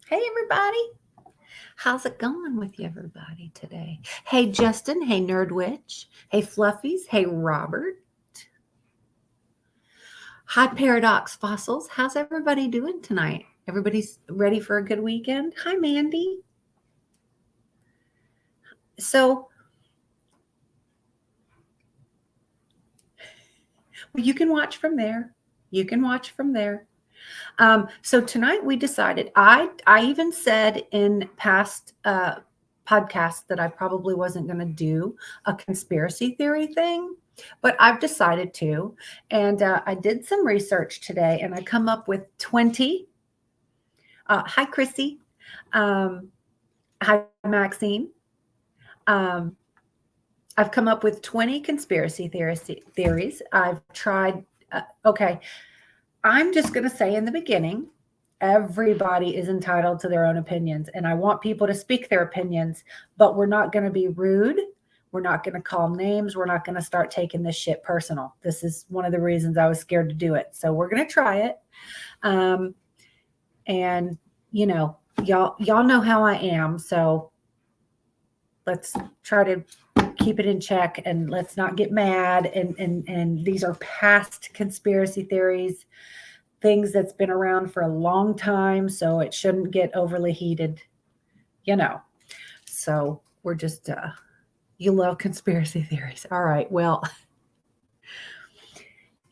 Hey, everybody. How's it going with you, everybody, today? Hey, Justin. Hey, Nerdwitch. Hey, Fluffies. Hey, Robert. Hi, Paradox Fossils. How's everybody doing tonight? Everybody's ready for a good weekend? Hi, Mandy. So, well, you can watch from there. You can watch from there. So tonight we decided. I even said in past podcasts that I probably wasn't going to do a conspiracy theory thing, but I've decided to. And I did some research today, and I come up with 20. Hi, Chrissy. Um, Hi, Maxine. Um, I've come up with 20 conspiracy theories. I've tried. Okay, I'm just going to say in the beginning, everybody is entitled to their own opinions. And I want people to speak their opinions, but we're not going to be rude. We're not going to call names. We're not going to start taking this shit personal. This is one of the reasons I was scared to do it. So we're going to try it. And y'all know how I am. So let's try to keep it in check and let's not get mad. And these are past conspiracy theories, things that's been around for a long time, so it shouldn't get overly heated, So we're just you love conspiracy theories. All right. Well,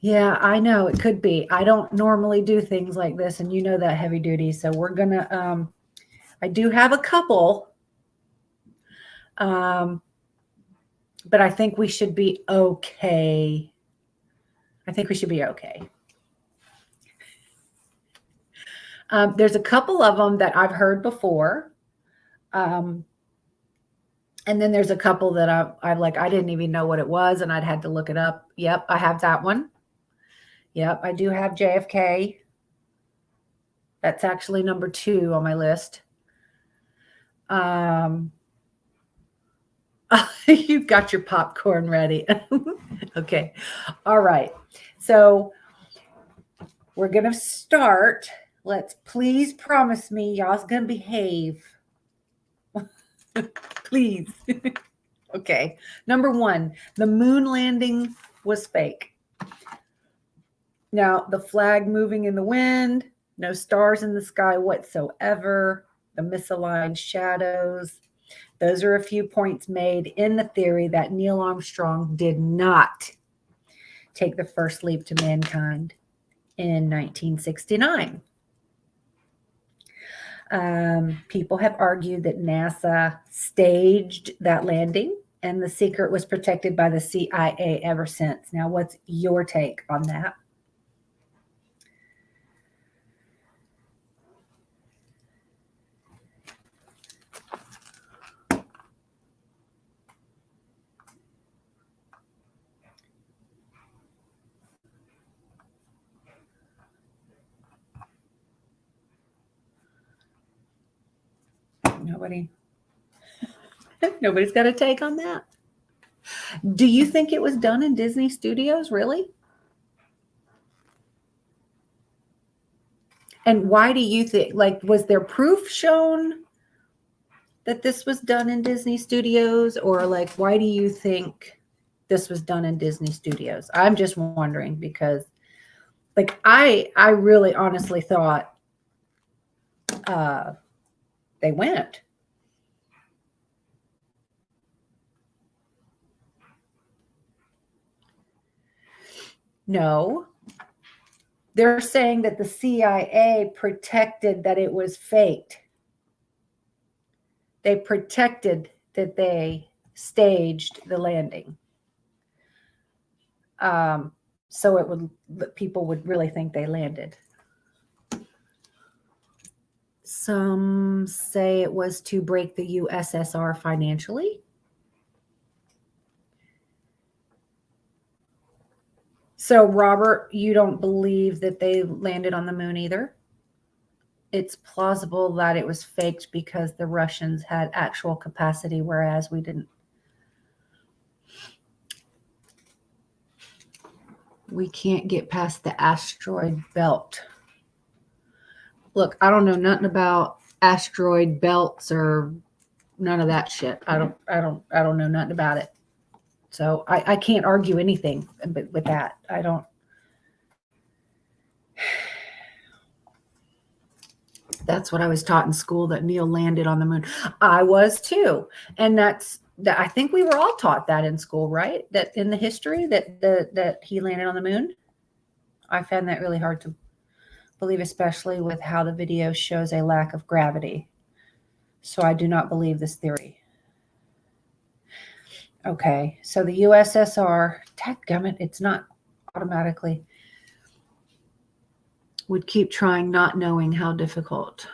yeah, I know it could be. I don't normally do things like this, and you know that, heavy duty. So we're gonna I do have a couple. But I think we should be okay. I think we should be okay. There's a couple of them that I've heard before. And then there's a couple that I've like, I didn't even know what it was, and I'd had to look it up. Yep, I have that one. Yep, I do have JFK. That's actually number 2 on my list. You've got your popcorn ready. Okay. All right. So we're going to start. Let's please promise me y'all's going to behave. Please. Okay. Number 1, the moon landing was fake. Now, the flag moving in the wind, no stars in the sky whatsoever, the misaligned shadows. Those are a few points made in the theory that Neil Armstrong did not take the first leap to mankind in 1969. People have argued that NASA staged that landing and the secret was protected by the CIA ever since. Now, what's your take on that? Nobody's got a take on that. Do you think it was done in Disney Studios, really? And why do you think, like, was there proof shown that this was done in Disney Studios, or like, why do you think this was done in Disney Studios? I'm just wondering because, like, I really honestly thought they went. No, they're saying that the CIA protected that it was faked. They protected that they staged the landing. So it would, people would really think they landed. Some say it was to break the USSR financially. So, Robert, you don't believe that they landed on the moon either? It's plausible that it was faked because the Russians had actual capacity, whereas we didn't. We can't get past the asteroid belt. Look, I don't know nothing about asteroid belts or none of that shit. I don't know nothing about it. So I can't argue anything with that. I don't. That's what I was taught in school, that Neil landed on the moon. I was too. And that's that. I think we were all taught that in school, right? That in the history that he landed on the moon. I found that really hard to believe, especially with how the video shows a lack of gravity. So I do not believe this theory. Okay, so the USSR, dadgummit, it's not automatically, would keep trying, not knowing how difficult.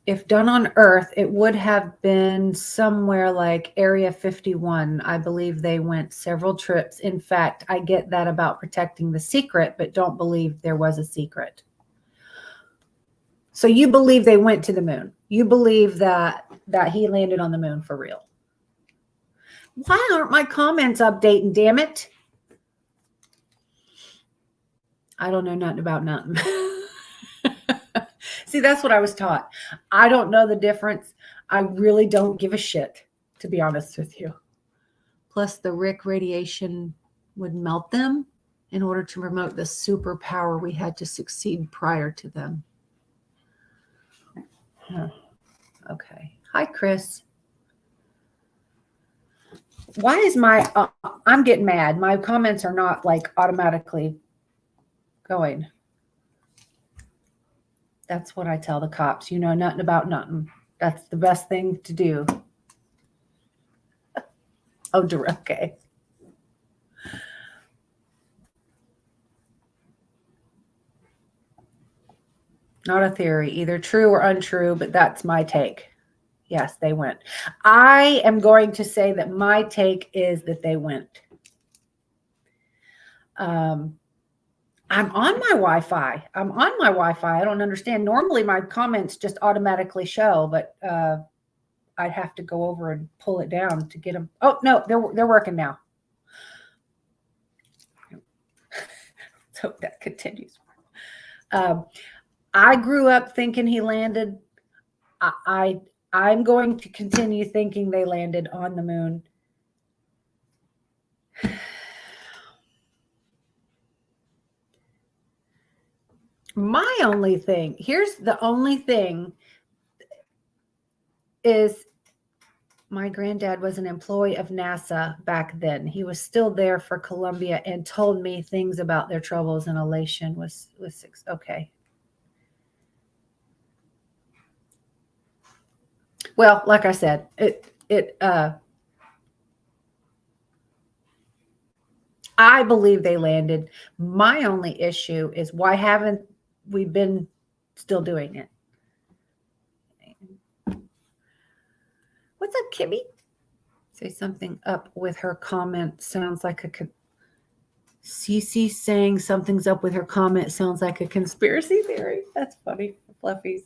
If done on Earth, it would have been somewhere like Area 51. I believe they went several trips. In fact, I get that about protecting the secret, but don't believe there was a secret. So you believe they went to the moon. You believe that he landed on the moon for real. Why aren't my comments updating, damn it? I don't know nothing about nothing. See, that's what I was taught. I don't know the difference. I really don't give a shit, to be honest with you. Plus, the Rick radiation would melt them in order to promote the superpower we had to succeed prior to them. Huh. Okay. Hi, Chris. Why is my, I'm getting mad. My comments are not like automatically going. That's what I tell the cops. You know nothing about nothing. That's the best thing to do. Oh, okay. Not a theory, either true or untrue, but that's my take. Yes, they went. I am going to say that my take is that they went. I'm on my Wi-Fi. I don't understand. Normally my comments just automatically show, but I'd have to go over and pull it down to get them. Oh, no, they're working now. So that continues. I grew up thinking he landed. I'm going to continue thinking they landed on the moon. My only thing, here's the only thing, is my granddad was an employee of NASA back then. He was still there for Columbia and told me things about their troubles and elation with six. Okay. Well, like I said, I believe they landed. My only issue is, why haven't we been still doing it? What's up, Kimmy? Say something up with her comment. Sounds like a Cece saying something's up with her comment. Sounds like a conspiracy theory. That's funny, fluffies.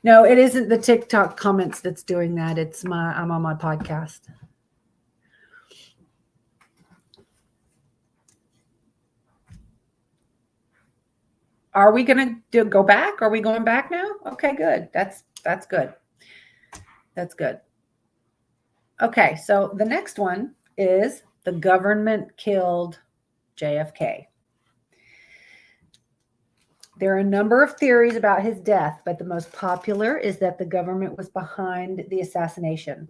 No, it isn't the TikTok comments that's doing that. It's I'm on my podcast. Are we going to go back? Are we going back now? Okay, good. That's good. That's good. Okay, so the next one is the government killed JFK. There are a number of theories about his death, but the most popular is that the government was behind the assassination.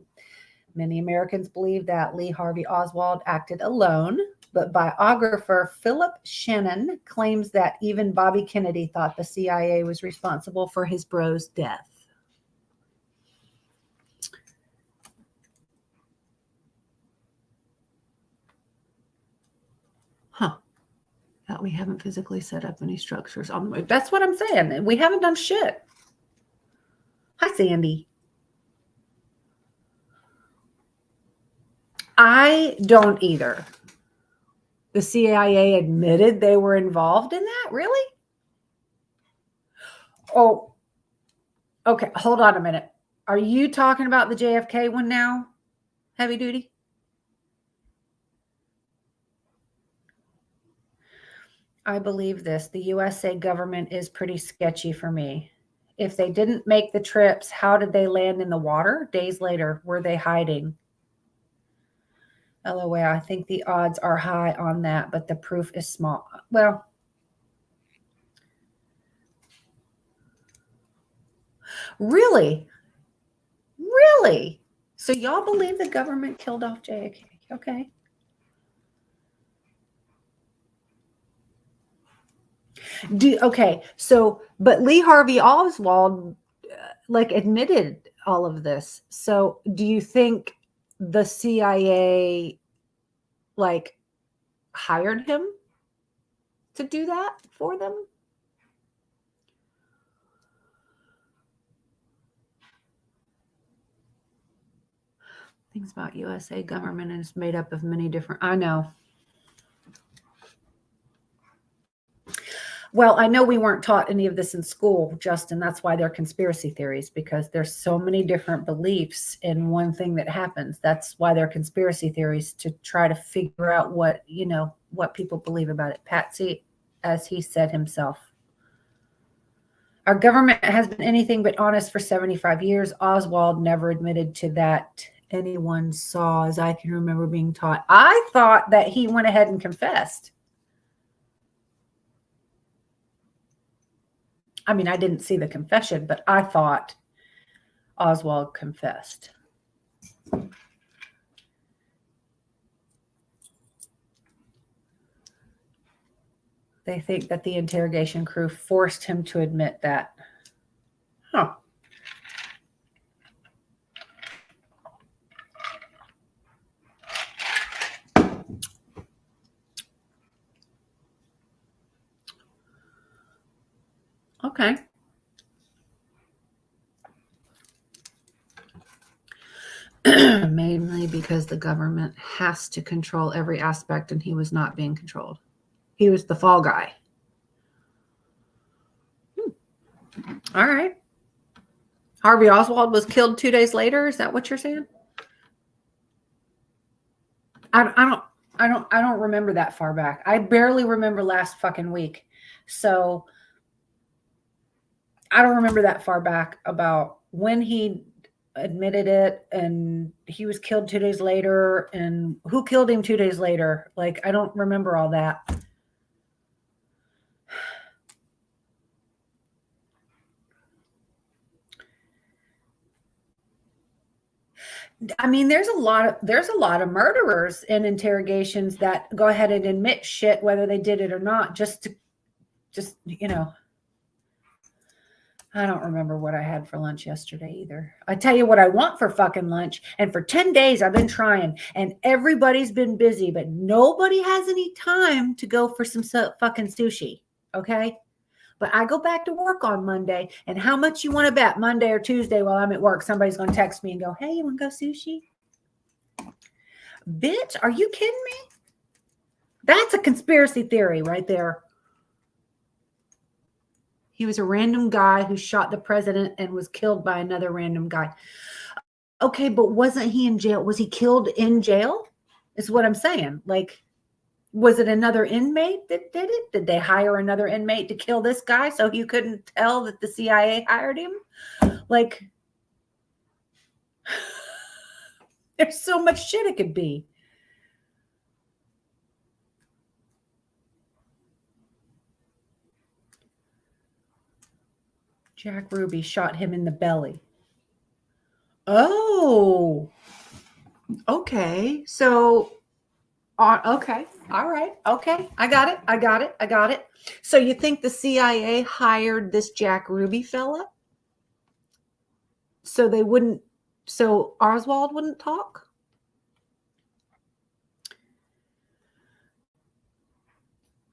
Many Americans believe that Lee Harvey Oswald acted alone, but biographer Philip Shannon claims that even Bobby Kennedy thought the CIA was responsible for his bro's death. Huh. That we haven't physically set up any structures on the moon. That's what I'm saying. We haven't done shit. Hi, Sandy. I don't either. The CIA admitted they were involved in that? Really? Oh, okay. Hold on a minute. Are you talking about the JFK one now? Heavy duty? I believe this. The USA government is pretty sketchy for me. If they didn't make the trips, how did they land in the water? Days later, were they hiding? LOL, I think the odds are high on that, but the proof is small. Well, really? Really? So y'all believe the government killed off JFK? Okay. Okay. So, but Lee Harvey Oswald like admitted all of this. So, do you think the CIA like hired him to do that for them? Things about USA government is made up of many different. I know. Well, I know we weren't taught any of this in school, Justin. That's why they're conspiracy theories, because there's so many different beliefs in one thing that happens. That's why they're conspiracy theories, to try to figure out what, what people believe about it. Patsy, as he said himself. Our government has been anything but honest for 75 years. Oswald never admitted to that anyone saw, as I can remember being taught. I thought that he went ahead and confessed. I mean, I didn't see the confession, but I thought Oswald confessed. They think that the interrogation crew forced him to admit that. Huh. Okay. Mainly because the government has to control every aspect, and he was not being controlled. He was the fall guy. All right. Harvey Oswald was killed 2 days later. Is that what you're saying? I don't remember that far back. I barely remember last fucking week. So I don't remember that far back about when he admitted it and he was killed 2 days later and who killed him 2 days later. Like, I don't remember all that. I mean, there's a lot of murderers in interrogations that go ahead and admit shit whether they did it or not, just I don't remember what I had for lunch yesterday either. I tell you what I want for fucking lunch. And for 10 days, I've been trying and everybody's been busy, but nobody has any time to go for some fucking sushi. Okay. But I go back to work on Monday. And how much you want to bet Monday or Tuesday while I'm at work, somebody's going to text me and go, hey, you want to go sushi? Bitch, are you kidding me? That's a conspiracy theory right there. He was a random guy who shot the president and was killed by another random guy. Okay, but wasn't he in jail? Was he killed in jail? Is what I'm saying. Like, was it another inmate that did it? Did they hire another inmate to kill this guy so you couldn't tell that the CIA hired him? Like, there's so much shit it could be. Jack Ruby shot him in the belly. Oh, okay. So, okay. All right. Okay. I got it. So you think the CIA hired this Jack Ruby fella? So Oswald wouldn't talk?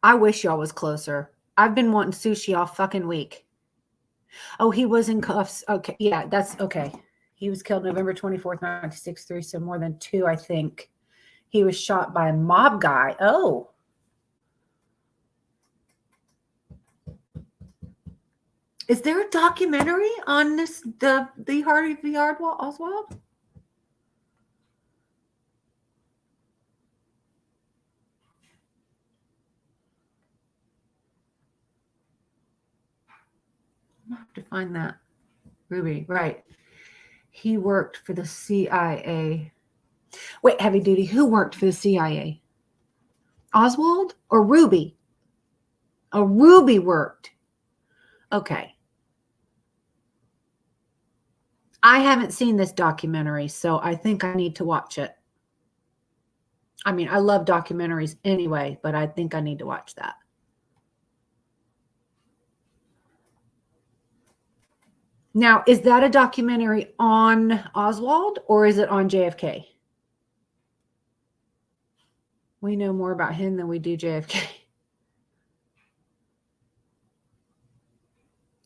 I wish y'all was closer. I've been wanting sushi all fucking week. Oh, he was in cuffs. Okay. Yeah, that's okay. He was killed November 24th, 1963. So more than 2, I think. He was shot by a mob guy. Oh. Is there a documentary on this, the Harvey Oswald? I have to find that. Ruby, right. He worked for the CIA. Wait, heavy duty. Who worked for the CIA? Oswald or Ruby? Oh, Ruby worked. Okay. I haven't seen this documentary, so I think I need to watch it. I mean, I love documentaries anyway, but I think I need to watch that. Now, is that a documentary on Oswald or is it on JFK? We know more about him than we do JFK.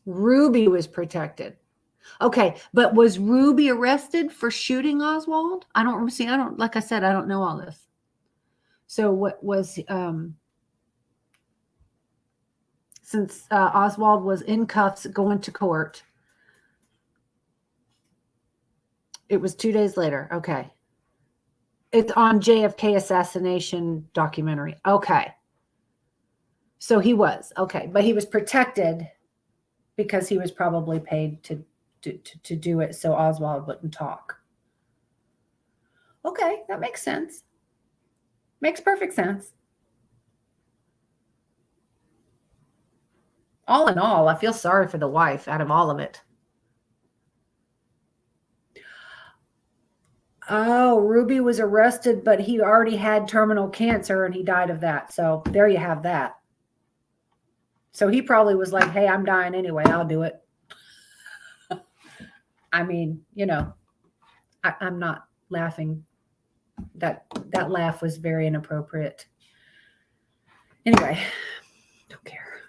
Ruby was protected. Okay, but was Ruby arrested for shooting Oswald? I don't, like I said, I don't know all this. So what was, since Oswald was in cuffs going to court, it was 2 days later. Okay. It's on JFK assassination documentary. Okay. So he was, okay, but he was protected because he was probably paid to do it so Oswald wouldn't talk. Okay, that makes sense. Makes perfect sense. All in all, I feel sorry for the wife out of all of it. Oh, Ruby was arrested, but he already had terminal cancer and he died of that. So there you have that. So he probably was like, hey, I'm dying anyway. I'll do it. I mean, you know, I'm not laughing. That laugh was very inappropriate. Anyway, don't care.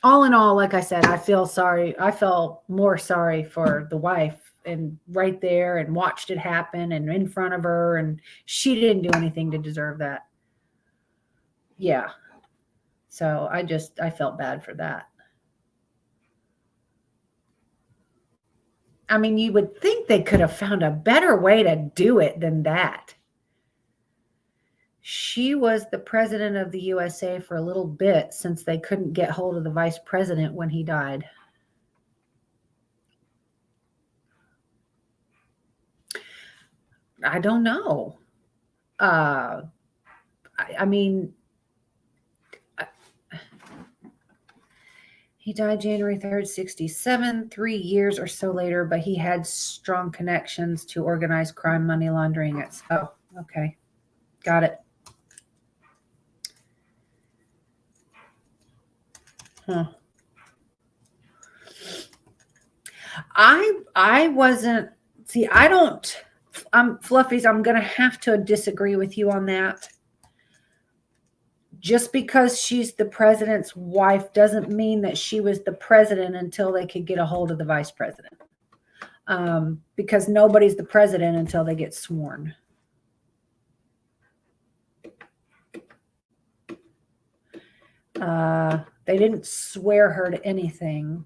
All in all, like I said, I feel sorry. I felt more sorry for the wife and right there and watched it happen and in front of her. And she didn't do anything to deserve that. Yeah. So I felt bad for that. I mean, you would think they could have found a better way to do it than that. She was the president of the USA for a little bit since they couldn't get hold of the vice president when he died. I don't know. I mean, he died January 3rd, 1967, 3 years or so later, but he had strong connections to organized crime, money laundering. Oh, okay. Got it. Huh. I wasn't, see, Fluffies, I'm going to have to disagree with you on that. Just because she's the president's wife doesn't mean that she was the president until they could get a hold of the vice president. Because nobody's the president until they get sworn. They didn't swear her to anything.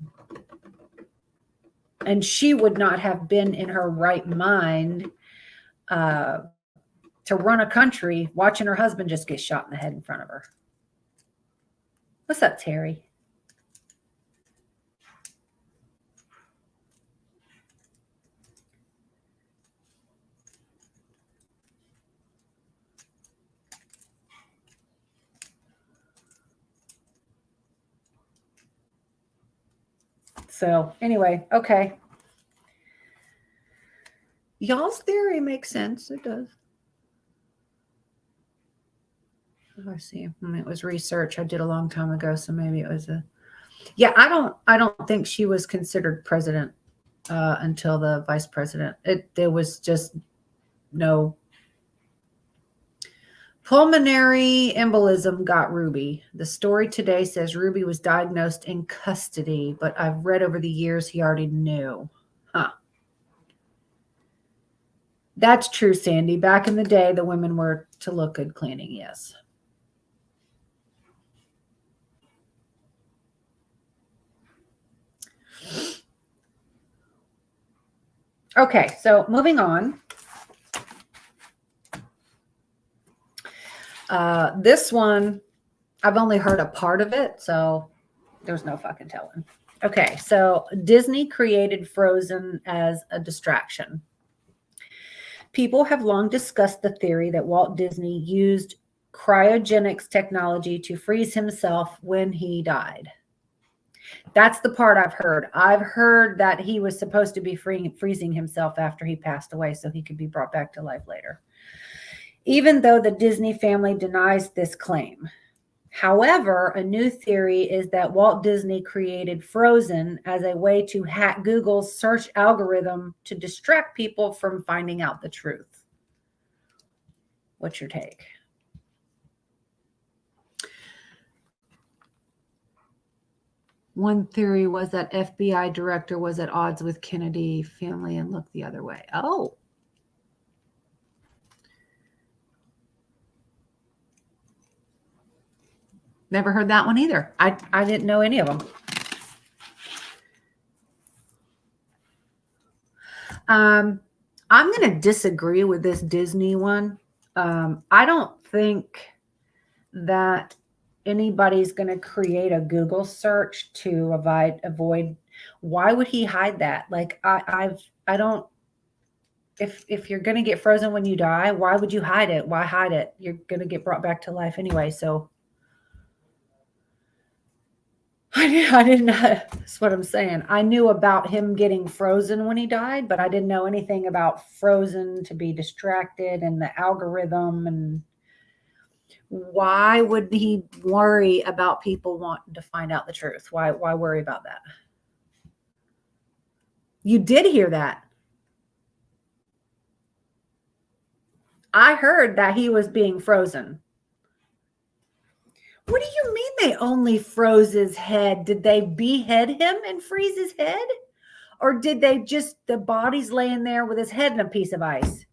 And she would not have been in her right mind to run a country watching her husband just get shot in the head in front of her. What's up, Terry? So anyway, okay. Y'all's theory makes sense. It does. I see. It was research I did a long time ago, so maybe it was yeah, I don't think she was considered president until the vice president. There was just no. Pulmonary embolism got Ruby. The story today says Ruby was diagnosed in custody, but I've read over the years he already knew. Huh. That's true, Sandy. Back in the day, the women were to look good cleaning, yes. Okay, so moving on. This one I've only heard a part of it, so there's no fucking telling. Okay, so Disney created Frozen as a distraction. People have long discussed the theory that Walt Disney used cryogenics technology to freeze himself when he died. That's the part I've heard. I've heard that he was supposed to be freezing himself after he passed away so he could be brought back to life later, even though the Disney family denies this claim. However, a new theory is that Walt Disney created Frozen as a way to hack Google's search algorithm to distract people from finding out the truth. What's your take? One theory was that FBI director was at odds with Kennedy family and looked the other way. Oh. Never heard that one either. I didn't know any of them. I'm going to disagree with this Disney one. I don't think that anybody's going to create a Google search to avoid. Why would he hide that? Like I don't. If you're going to get frozen when you die, why would you hide it? Why hide it? You're going to get brought back to life anyway. So I didn't know. That's what I'm saying. I knew about him getting frozen when he died, but I didn't know anything about frozen to be distracted and the algorithm. And why would he worry about people wanting to find out the truth? Why worry about that? You did hear that. I heard that he was being frozen. What do you mean they only froze his head? Did they behead him and freeze his head? Or did they just, the body's laying there with his head in a piece of ice?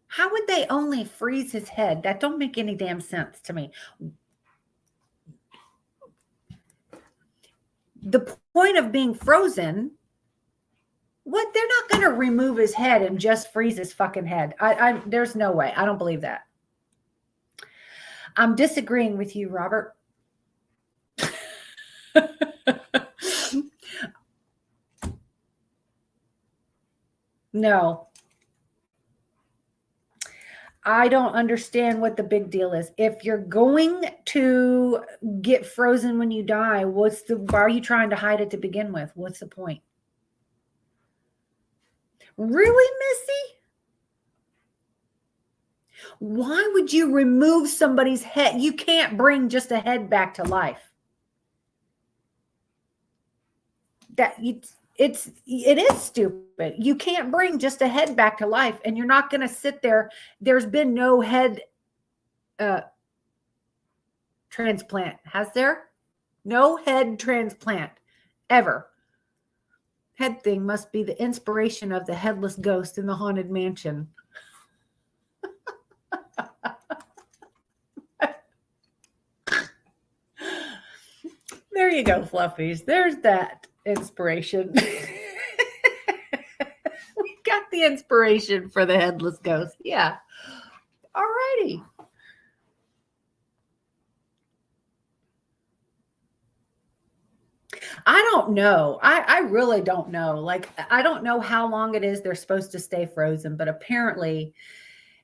How would they only freeze his head? That don't make any damn sense to me. The point of being frozen, what? They're not going to remove his head and just freeze his fucking head. There's no way. I don't believe that. I'm disagreeing with you, Robert. No. I don't understand what the big deal is. If you're going to get frozen when you die, why are you trying to hide it to begin with? What's the point? Really, Missy? Why would you remove somebody's head? You can't bring just a head back to life. It is stupid. You can't bring just a head back to life, and you're not going to sit there. There's been no head transplant, has there? No head transplant ever. Head thing must be the inspiration of the headless ghost in the haunted mansion. There you go, Fluffies. There's that inspiration. We got the inspiration for the headless ghost. Yeah. All righty. I don't know. I really don't know. Like, I don't know how long it is they're supposed to stay frozen, but apparently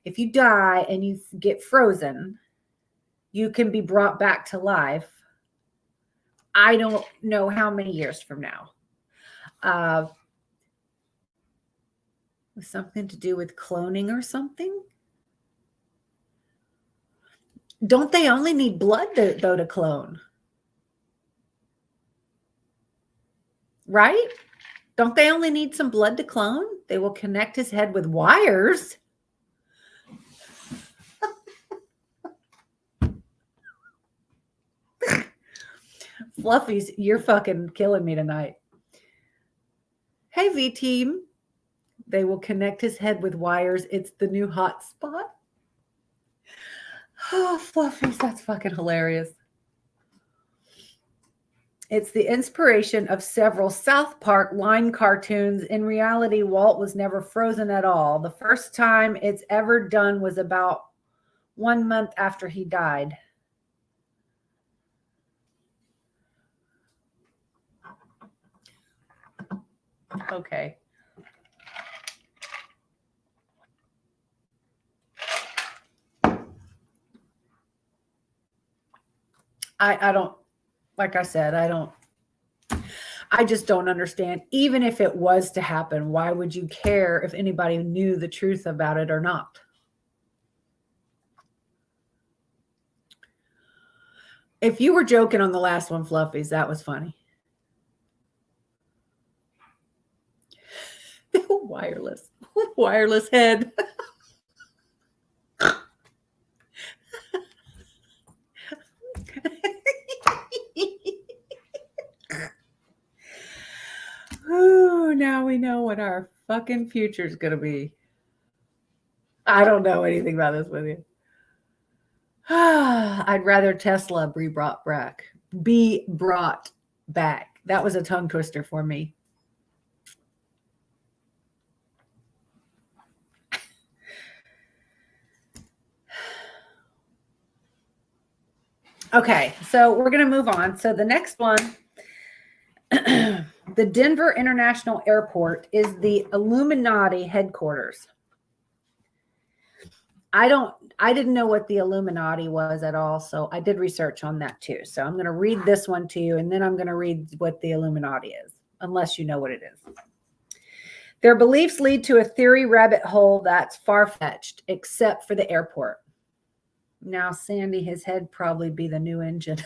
if you die and you get frozen, you can be brought back to life. I don't know how many years from now. Something to do with cloning or something? Don't they only need blood though to clone? Right? Don't they only need some blood to clone? They will connect his head with wires. Fluffies, you're fucking killing me tonight. Hey, V-Team. They will connect his head with wires. It's the new hot spot. Oh, Fluffies, that's fucking hilarious. It's the inspiration of several South Park line cartoons. In reality, Walt was never frozen at all. The first time it's ever done was about 1 month after he died. Okay. I don't, like I said, I just don't understand. Even if it was to happen, why would you care if anybody knew the truth about it or not? If you were joking on the last one, Fluffies, that was funny. Wireless head. Oh, now we know what our fucking future is going to be. I don't know anything about this with you. I'd rather Tesla be brought back. That was a tongue twister for me. Okay, so we're going to move on. So the next one, the Denver International Airport is the Illuminati headquarters. I didn't know what the Illuminati was at all, so I did research on that too. So I'm going to read this one to you, and then I'm going to read what the Illuminati is, unless you know what it is. Their beliefs lead to a theory rabbit hole that's far-fetched, except for the airport. Now, Sandy, his head probably be the new engine.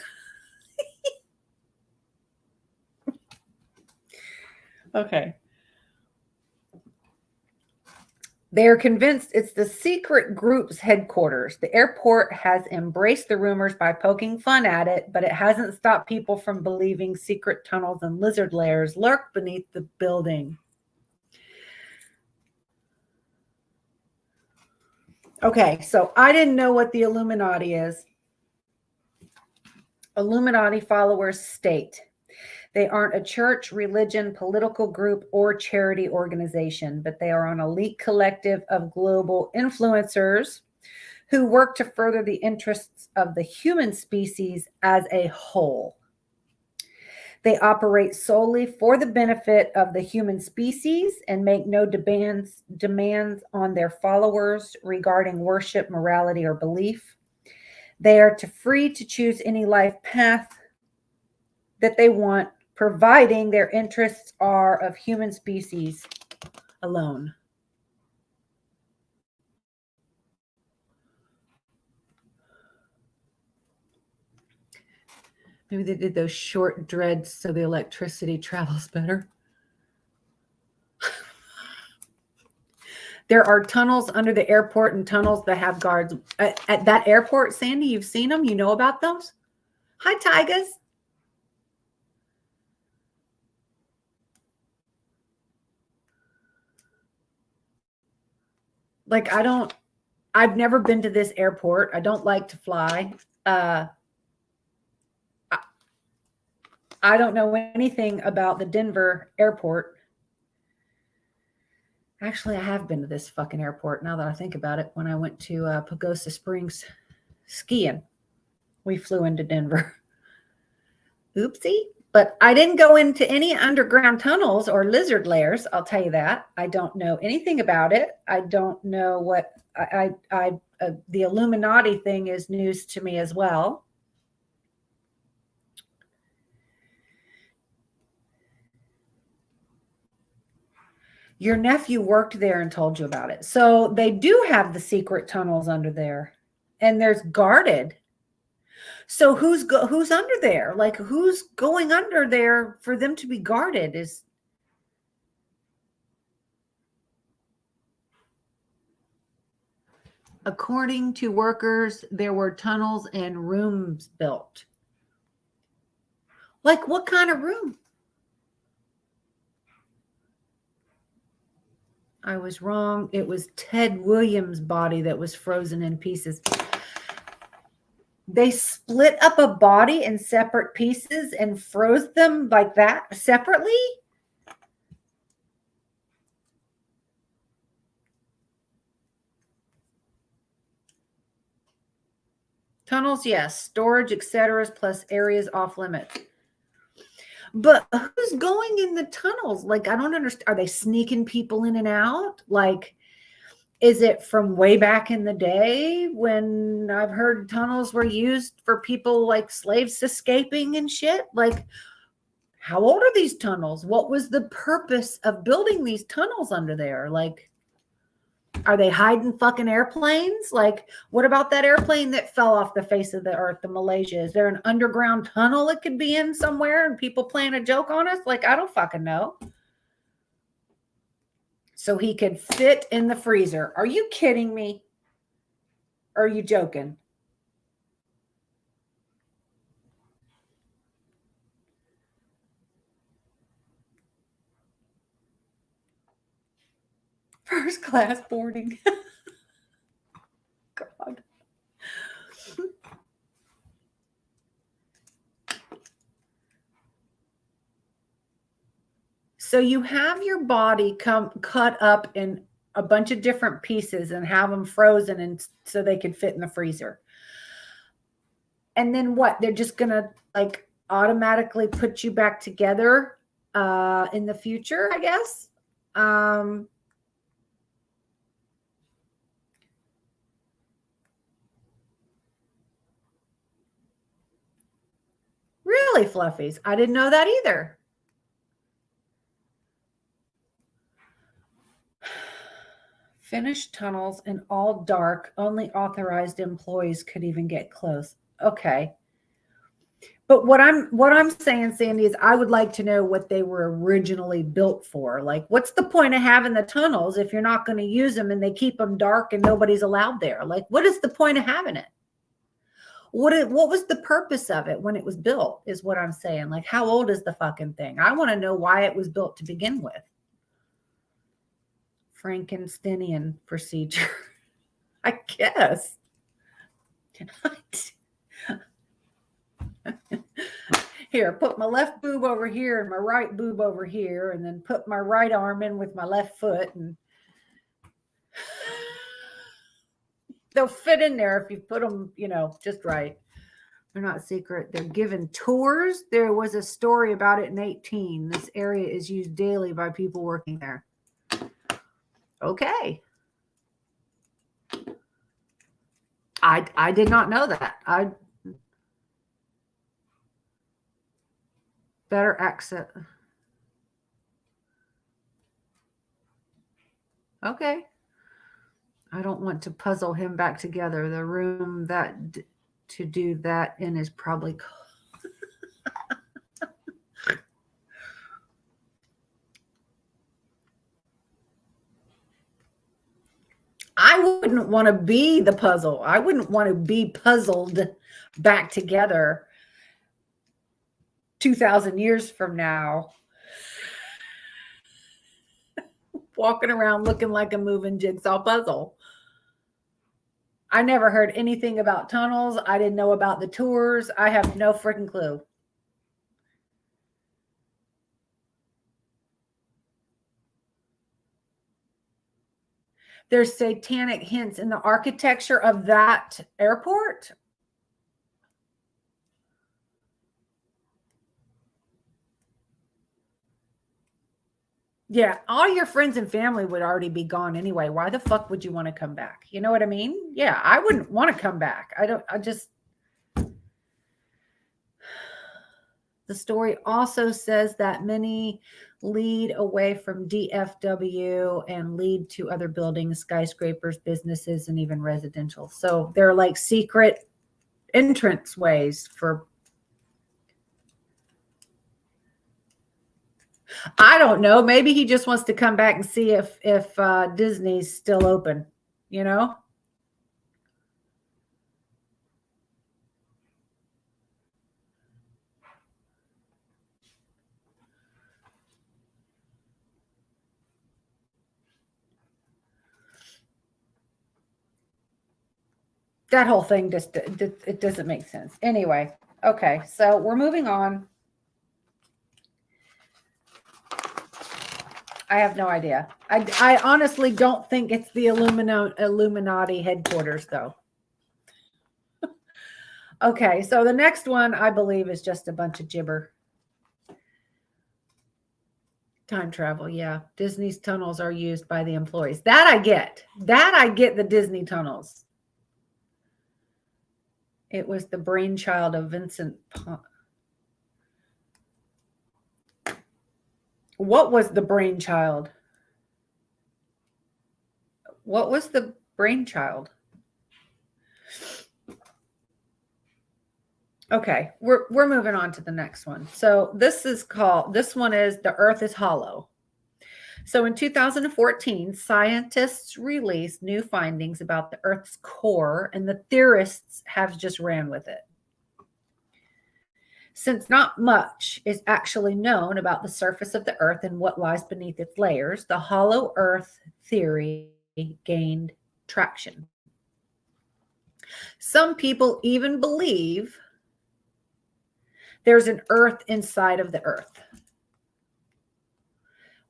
Okay. They are convinced it's the secret group's headquarters. The airport has embraced the rumors by poking fun at it, but it hasn't stopped people from believing secret tunnels and lizard lairs lurk beneath the building. Okay, so I didn't know what the Illuminati is. Illuminati followers state they aren't a church, religion, political group, or charity organization, but they are an elite collective of global influencers who work to further the interests of the human species as a whole. They operate solely for the benefit of the human species and make no demands on their followers regarding worship, morality, or belief. They are free to choose any life path that they want, providing their interests are of human species alone. Maybe they did those short dreads so the electricity travels better. There are tunnels under the airport and tunnels that have guards. At that airport, Sandy, you've seen them? You know about those? Hi, Tigers. Like, I've never been to this airport. I don't like to fly. I don't know anything about the Denver airport. Actually, I have been to this fucking airport now that I think about it. When I went to Pagosa Springs skiing, we flew into Denver. Oopsie. But I didn't go into any underground tunnels or lizard lairs. I'll tell you that. I don't know anything about it. I don't know what the Illuminati thing is news to me as well. Your nephew worked there and told you about it. So they do have the secret tunnels under there, and there's guarded. So who's under there? Like, who's going under there for them to be guarded? Is according to workers, there were tunnels and rooms built. Like, what kind of room? I was wrong. It was Ted Williams' body that was frozen in pieces. They split up a body in separate pieces and froze them like that separately? Tunnels, yes. Storage, etc., plus areas off limits. But who's going in the tunnels? Like, I don't understand. Are they sneaking people in and out? Like, is it from way back in the day when I've heard tunnels were used for people like slaves escaping and shit? Like, how old are these tunnels? What was the purpose of building these tunnels under there? Like, are they hiding fucking airplanes? Like, what about that airplane that fell off the face of the earth in Malaysia? Is there an underground tunnel it could be in somewhere and people playing a joke on us? Like, I don't fucking know. So he could fit in the freezer. Are you kidding me? Or are you joking? First class boarding. God. So you have your body cut up in a bunch of different pieces and have them frozen and so they can fit in the freezer. And then what? They're just gonna like automatically put you back together in the future, I guess. Um, really, fluffies. I didn't know that either. Finished tunnels and all dark. Only authorized employees could even get close. Okay. But what I'm saying, Sandy, is I would like to know what they were originally built for. Like, what's the point of having the tunnels if you're not going to use them and they keep them dark and nobody's allowed there? Like, what is the point of having it? What was the purpose of it when it was built? Is what I'm saying. Like, how old is the fucking thing? I want to know why it was built to begin with. Frankensteinian procedure, I guess. Here, put my left boob over here and my right boob over here, and then put my right arm in with my left foot, and they'll fit in there if you put them, just right. They're not secret. They're given tours. There was a story about it in 18. This area is used daily by people working there. Okay. I did not know that. I better exit. Okay. I don't want to puzzle him back together. The room that to do that in is probably I wouldn't want to be the puzzle. I wouldn't want to be puzzled back together 2,000 years from now, walking around looking like a moving jigsaw puzzle. I never heard anything about tunnels. I didn't know about the tours. I have no freaking clue. There's satanic hints in the architecture of that airport. Yeah, all your friends and family would already be gone anyway. Why the fuck would you want to come back? You know what I mean? Yeah, I wouldn't want to come back. The story also says that many lead away from DFW and lead to other buildings, skyscrapers, businesses, and even residential. So they're like secret entrance ways for. I don't know. Maybe he just wants to come back and see if Disney's still open. You know. That whole thing just it doesn't make sense. Anyway, okay, so we're moving on. I have no idea. I honestly don't think it's the Illuminati headquarters, though. Okay, so the next one I believe is just a bunch of gibber. Time travel, yeah. Disney's tunnels are used by the employees. That I get. That I get, the Disney tunnels. It was the brainchild of Vincent. What was the brainchild? What was the brainchild? Okay, we're moving on to the next one. So this one is The Earth is Hollow. So in 2014, scientists released new findings about the Earth's core, and the theorists have just ran with it. Since not much is actually known about the surface of the Earth and what lies beneath its layers, the hollow Earth theory gained traction. Some people even believe there's an Earth inside of the Earth.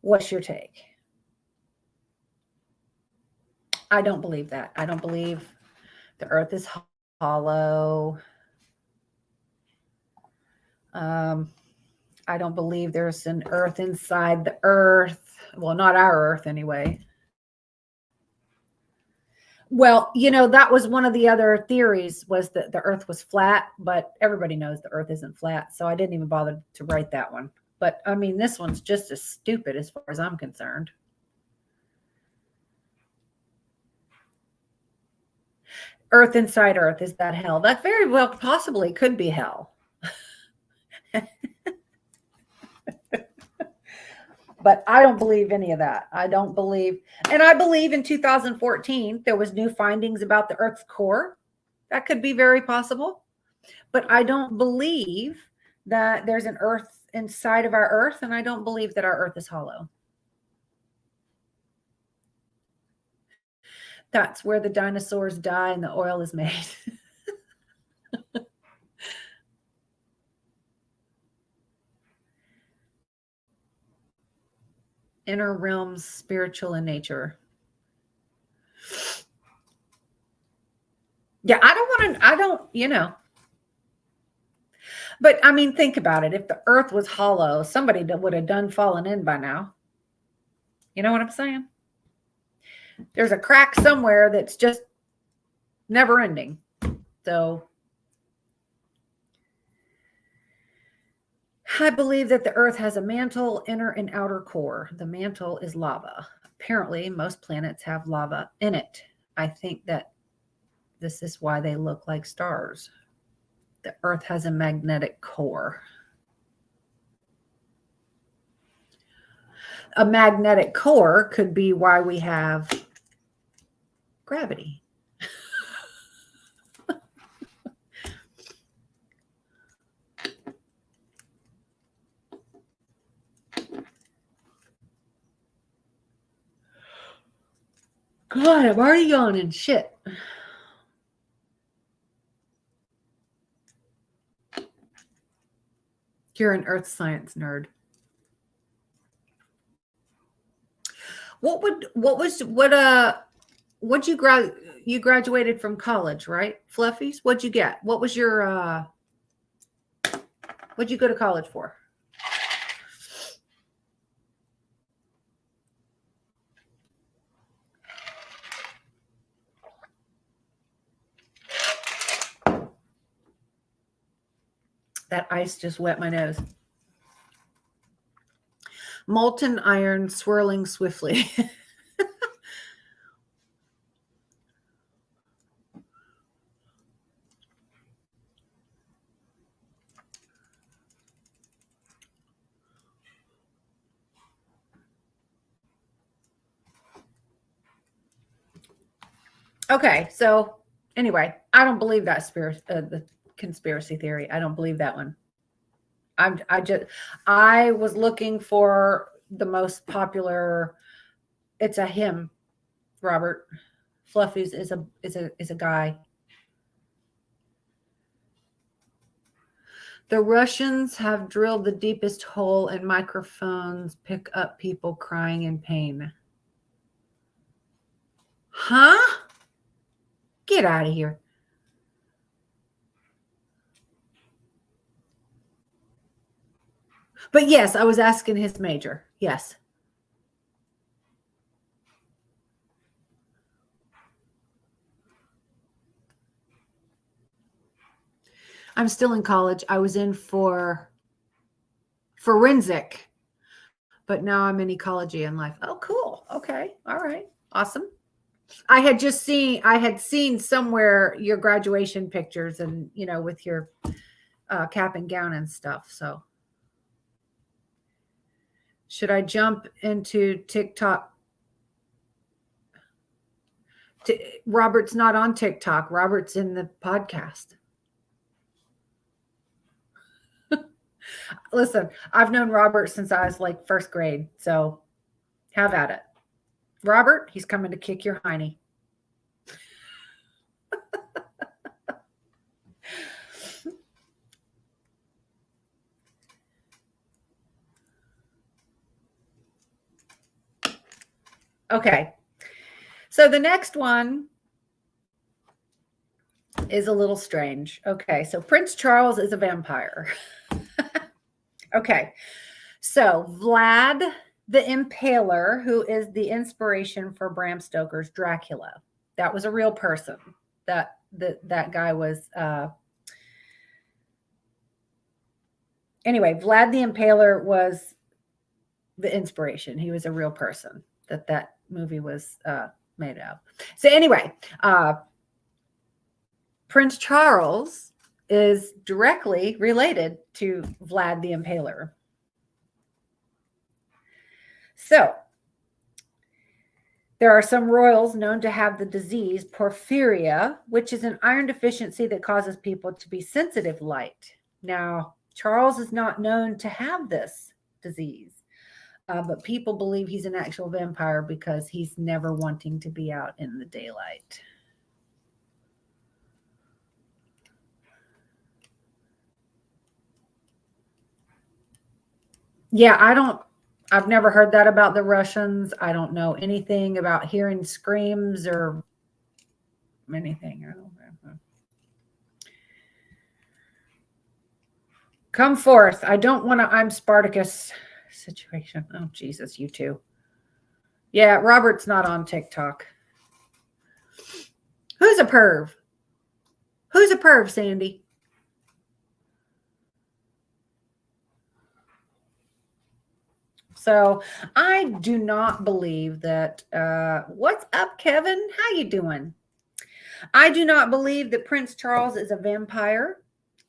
What's your take? I don't believe that. I don't believe the Earth is hollow. I don't believe there's an Earth inside the Earth. Well, not our Earth anyway. Well, that was one of the other theories, was that the Earth was flat, but everybody knows the Earth isn't flat. So I didn't even bother to write that one. But I mean, this one's just as stupid as far as I'm concerned. Earth inside Earth, is that hell? That very well possibly could be hell. But I don't believe any of that. I don't believe, and I believe in 2014, there was new findings about the Earth's core. That could be very possible. But I don't believe that there's an Earth inside of our Earth, and I don't believe that our Earth is hollow. That's where the dinosaurs die and the oil is made. Inner realms, spiritual in nature. Yeah, I don't. But I mean, think about it. If the Earth was hollow, somebody would have done fallen in by now. You know what I'm saying? There's a crack somewhere that's just never ending. So I believe that the Earth has a mantle, inner and outer core. The mantle is lava. Apparently, most planets have lava in it. I think that this is why they look like stars. The Earth has a magnetic core. A magnetic core could be why we have gravity. God, I'm already yawning. Shit. You're an earth science nerd. You graduated from college, right? Fluffies? What'd you get? What was your what'd you go to college for? That ice just wet my nose. Molten iron swirling swiftly. Okay, so anyway, I don't believe that the conspiracy theory. I don't believe that one. I was looking for the most popular. It's a him, Robert. Fluffies is a guy. The Russians have drilled the deepest hole, and microphones pick up people crying in pain. Huh? Get out of here. But yes, I was asking his major. Yes. I'm still in college. I was in for forensic, but now I'm in ecology and life. Oh, cool. Okay. All right. Awesome. I had seen somewhere your graduation pictures and, with your cap and gown and stuff. So should I jump into TikTok? Robert's not on TikTok. Robert's in the podcast. Listen, I've known Robert since I was like first grade. So have at it. Robert, he's coming to kick your hiney. Okay. So the next one is a little strange. Okay. So Prince Charles is a vampire. Okay. So Vlad the Impaler, who is the inspiration for Bram Stoker's Dracula, that was a real person. That guy was. Anyway, Vlad the Impaler was the inspiration. He was a real person that movie was made of. So anyway, Prince Charles is directly related to Vlad the Impaler. So there are some royals known to have the disease porphyria, which is an iron deficiency that causes people to be sensitive to light. Now, Charles is not known to have this disease, but people believe he's an actual vampire because he's never wanting to be out in the daylight. Yeah, I've never heard that about the Russians. I don't know anything about hearing screams or anything. I don't know. Come forth. I don't want to, I'm Spartacus situation. Oh, Jesus, you too. Yeah, Robert's not on TikTok. Who's a perv? Who's a perv, Sandy? So I do not believe that. What's up, Kevin? How you doing? I do not believe that Prince Charles is a vampire.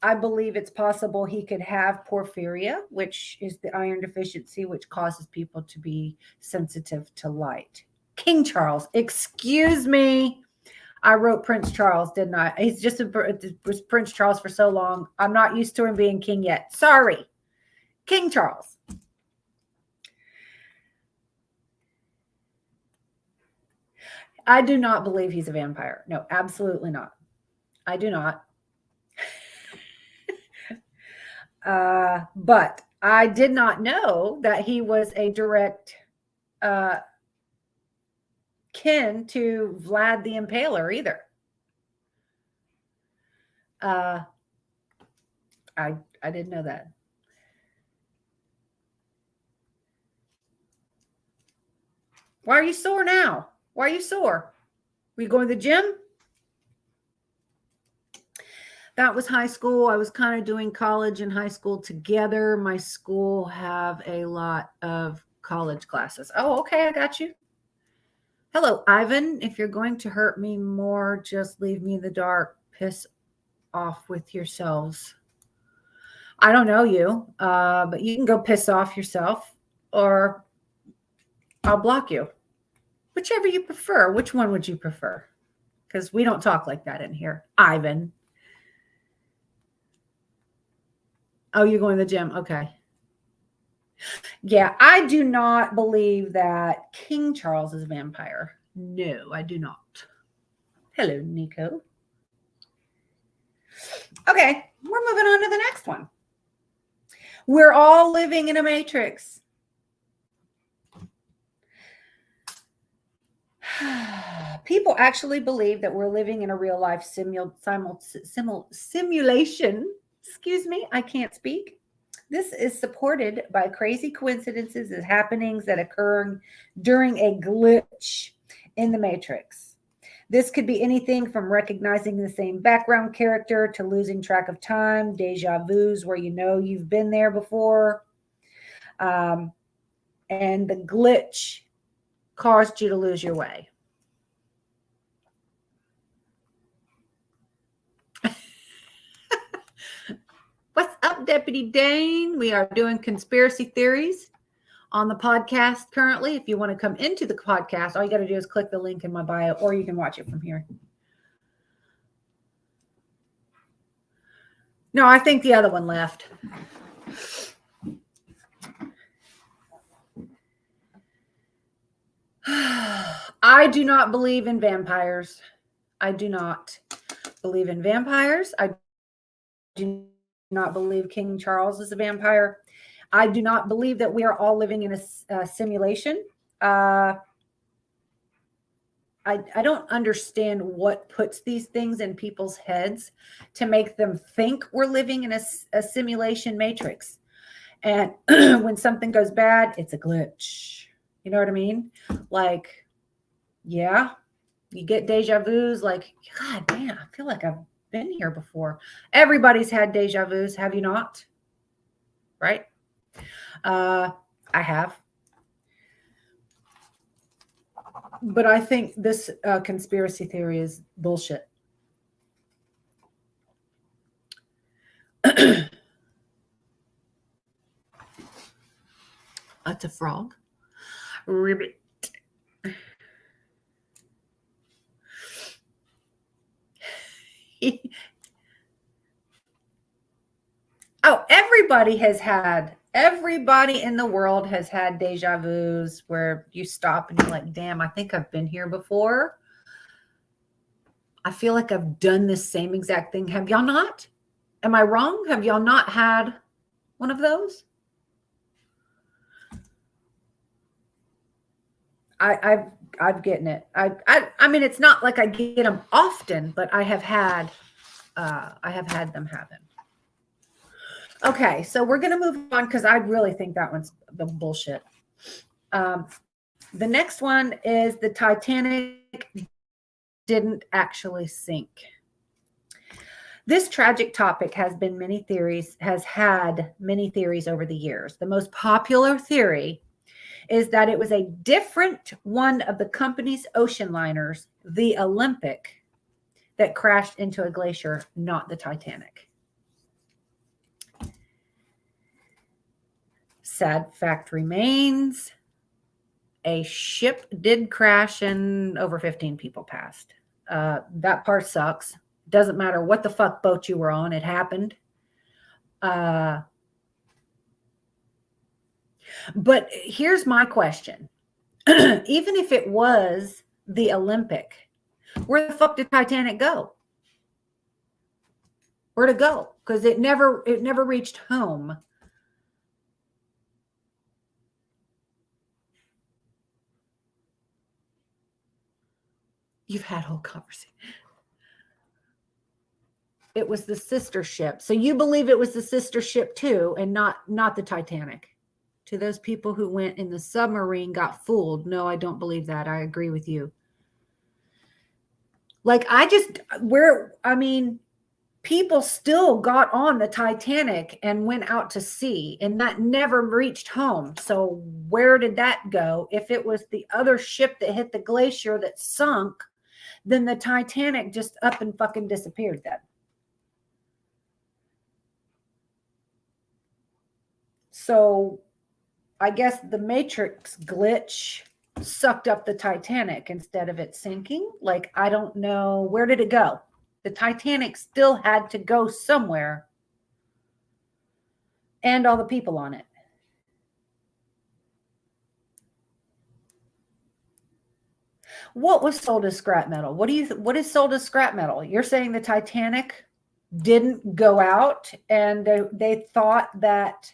I believe it's possible he could have porphyria, which is the iron deficiency, which causes people to be sensitive to light. King Charles, excuse me. I wrote Prince Charles, didn't I? He's just was Prince Charles for so long. I'm not used to him being king yet. Sorry. King Charles. I do not believe he's a vampire. No, absolutely not. I do not. But I did not know that he was a direct kin to Vlad the Impaler either. I didn't know that. Why are you sore now? Why are you sore? Were you going to the gym? That was high school. I was kind of doing college and high school together. My school have a lot of college classes. Oh, okay. I got you. Hello, Ivan. If you're going to hurt me more, just leave me in the dark. Piss off with yourselves. I don't know you, but you can go piss off yourself or I'll block you. Whichever you prefer. Which one would you prefer? Because we don't talk like that in here. Ivan. Oh, you're going to the gym. Okay. Yeah, I do not believe that King Charles is a vampire. No, I do not. Hello, Nico. Okay, we're moving on to the next one. We're all living in a matrix. People actually believe that we're living in a real life simulation. Excuse me, I can't speak. This is supported by crazy coincidences and happenings that occur during a glitch in the matrix. This could be anything from recognizing the same background character to losing track of time, deja vus where you know you've been there before. And the glitch caused you to lose your way. What's up, Deputy Dane? We are doing conspiracy theories on the podcast currently. If you want to come into the podcast, all you got to do is click the link in my bio, or you can watch it from here. No, I think the other one left. I do not believe in vampires. I do not believe in vampires. I do not believe King Charles is a vampire. I do not believe that we are all living in a simulation. I don't understand what puts these things in people's heads to make them think we're living in a simulation matrix. And when something goes bad, it's a glitch. You know what I mean? Like, yeah, you get deja vus. Like, God damn, I feel like I've been here before. Everybody's had deja vus. Have you not? Right? I have. But I think this conspiracy theory is bullshit. That's a frog. Ribbit. Oh, everybody in the world has had deja vus where you stop and you're like, damn, I think I've been here before. I feel like I've done this same exact thing. Have y'all not? Am I wrong? Have y'all not had one of those? I've gotten it. I mean, it's not like I get them often, but I have had them happen. Okay, so we're going to move on because I really think that one's the bullshit. The next one is the Titanic didn't actually sink. This tragic topic has had many theories over the years. The most popular theory is that it was a different one of the company's ocean liners, the Olympic, that crashed into a glacier, not the Titanic. Sad fact remains, a ship did crash and over 15 people passed. That part sucks. Doesn't matter what the fuck boat you were on, it happened. But here's my question. Even if it was the Olympic, where the fuck did Titanic go? Where'd it go? Because it never reached home. You've had whole conversation. It was the sister ship. So you believe it was the sister ship too, and not the Titanic. To those people who went in the submarine got fooled. No, I don't believe that. I agree with you. Like people still got on the Titanic and went out to sea, and that never reached home. So where did that go? If it was the other ship that hit the glacier that sunk, then the Titanic just up and fucking disappeared then. So I guess the Matrix glitch sucked up the Titanic instead of it sinking. Like, I don't know. Where did it go? The Titanic still had to go somewhere. And all the people on it. What was sold as scrap metal? What is sold as scrap metal? You're saying the Titanic didn't go out and they thought that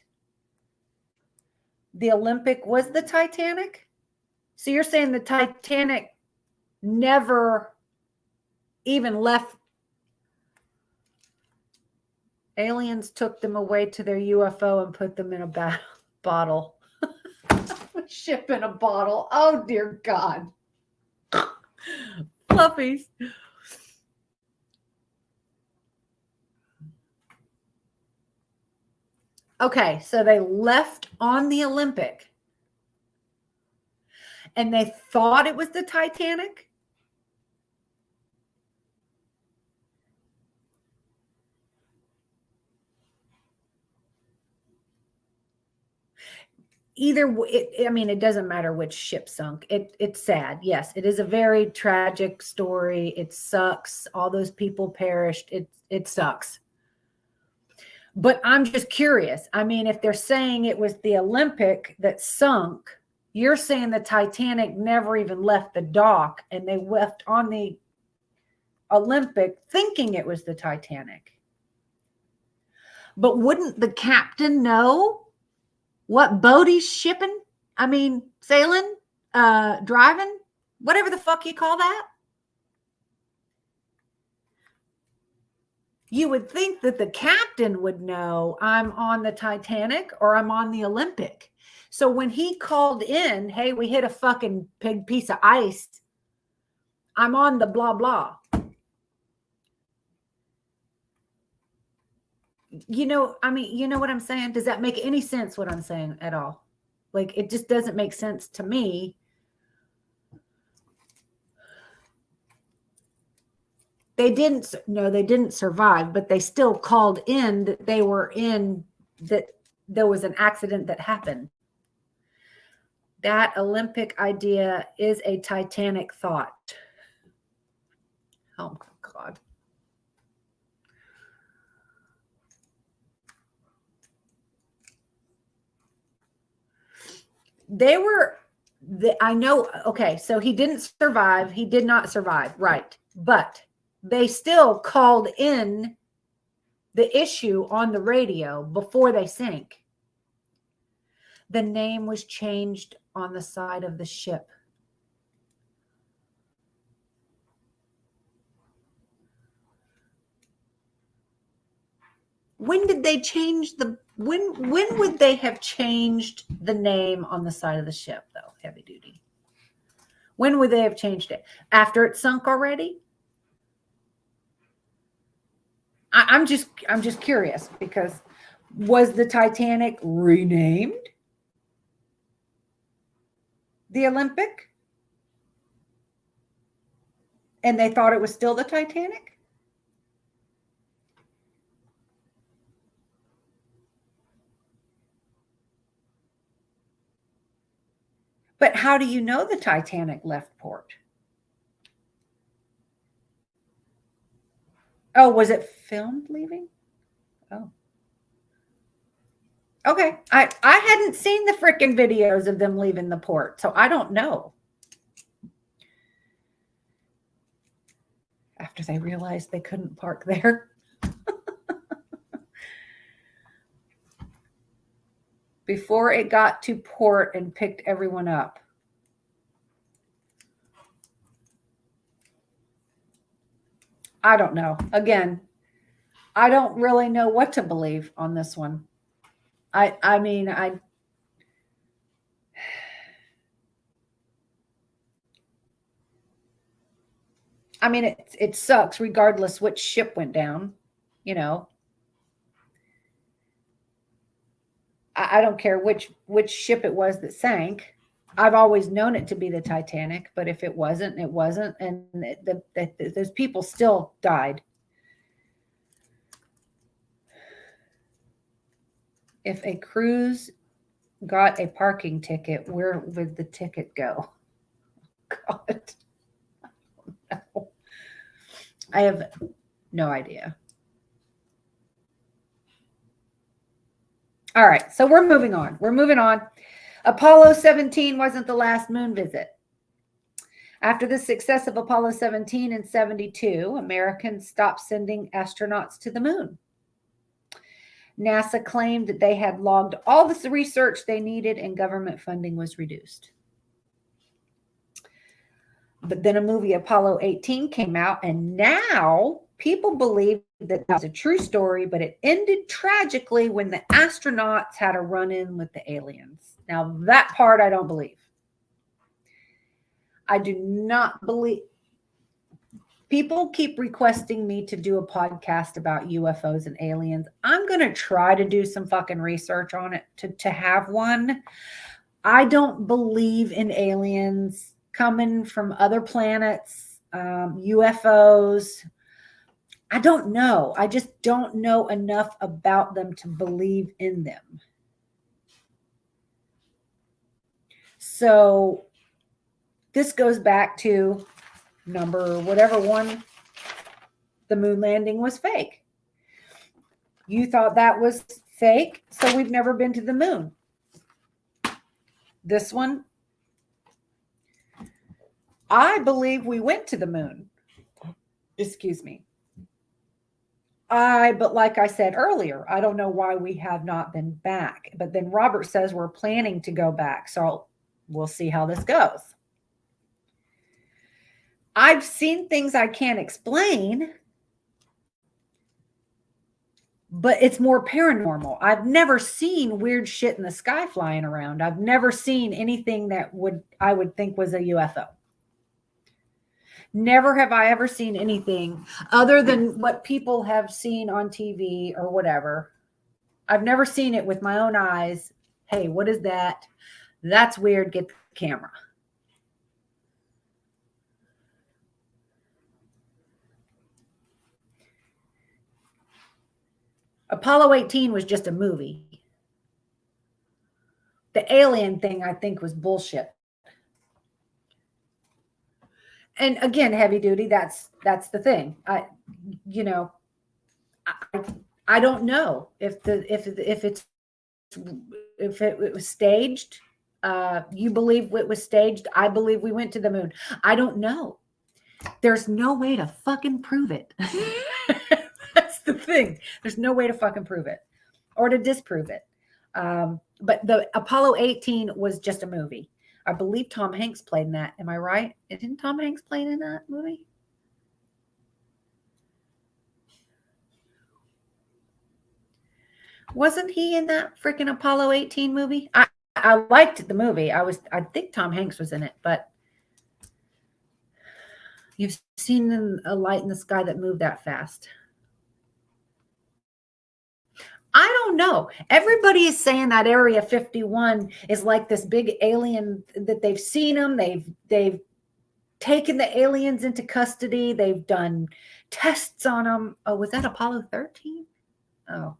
the Olympic was the Titanic? So you're saying the Titanic never even left? Aliens took them away to their UFO and put them in a bottle. Ship in a bottle. Oh, dear God. Fluffies. Okay, so they left on the Olympic and they thought it was the Titanic? Either I mean, it doesn't matter which ship sunk. It's sad. Yes, it is a very tragic story. It sucks. All those people perished. It sucks. But I'm just curious. I mean, if they're saying it was the Olympic that sunk, you're saying the Titanic never even left the dock and they left on the Olympic thinking it was the Titanic. But wouldn't the captain know what boat he's shipping? I mean, sailing, driving, whatever the fuck you call that. You would think that the captain would know I'm on the Titanic or I'm on the Olympic. So when he called in, hey, we hit a fucking big piece of ice. I'm on the blah, blah. You know, I mean, you know what I'm saying? Does that make any sense what I'm saying at all? Like, it just doesn't make sense to me. They didn't survive, but they still called in that they were in, that there was an accident that happened. That Olympic idea is a Titanic thought. Oh my God. I know, okay, so he didn't survive. He did not survive, right. But they still called in the issue on the radio before they sank. The name was changed on the side of the ship. When did they change when would they have changed the name on the side of the ship, though, heavy duty? When would they have changed it? After it sunk already? I'm just curious, because was the Titanic renamed the Olympic? And they thought it was still the Titanic? But how do you know the Titanic left port? Oh, was it filmed leaving? Oh. Okay. I hadn't seen the freaking videos of them leaving the port, so I don't know. After they realized they couldn't park there. Before it got to port and picked everyone up. I don't know. Again, I don't really know what to believe on this one. I mean, it sucks regardless which ship went down, you know. I don't care which ship it was that sank. I've always known it to be the Titanic, but if it wasn't, it wasn't. And those people still died. If a cruise got a parking ticket, where would the ticket go? God. I don't know. I have no idea. All right, so we're moving on. Apollo 17 wasn't the last moon visit. After the success of Apollo 17 in 72, Americans stopped sending astronauts to the moon. NASA claimed that they had logged all the research they needed and government funding was reduced. But then a movie, Apollo 18, came out, and now people believe that was a true story, but it ended tragically when the astronauts had a run-in with the aliens. Now, that part I don't believe. I do not believe. People keep requesting me to do a podcast about UFOs and aliens. I'm going to try to do some fucking research on it to have one. I don't believe in aliens coming from other planets, UFOs. I don't know. I just don't know enough about them to believe in them. So this goes back to number whatever one, the moon landing was fake. You thought that was fake, so we've never been to the moon. This one, I believe we went to the moon. Excuse me. But like I said earlier, I don't know why we have not been back. But then Robert says we're planning to go back. So we'll see how this goes. I've seen things I can't explain, but it's more paranormal. I've never seen weird shit in the sky flying around. I've never seen anything that I would think was a UFO. Never have I ever seen anything other than what people have seen on TV or whatever. I've never seen it with my own eyes. Hey, what is that? That's weird. Get the camera. Apollo 18 was just a movie. The alien thing, I think, was bullshit. And again, heavy duty, that's the thing. I don't know if it was staged. You believe it was staged. I believe we went to the moon. I don't know. There's no way to fucking prove it. That's the thing. There's no way to fucking prove it or to disprove it. But the Apollo 18 was just a movie. I believe Tom Hanks played in that. Am I right? Didn't Tom Hanks play in that movie? Wasn't he in that freaking Apollo 18 movie? I liked the movie. I think Tom Hanks was in it, but you've seen a light in the sky that moved that fast. I don't know. Everybody is saying that Area 51 is like this big alien, that they've seen them. They've taken the aliens into custody. They've done tests on them. Oh, was that Apollo 13? Oh.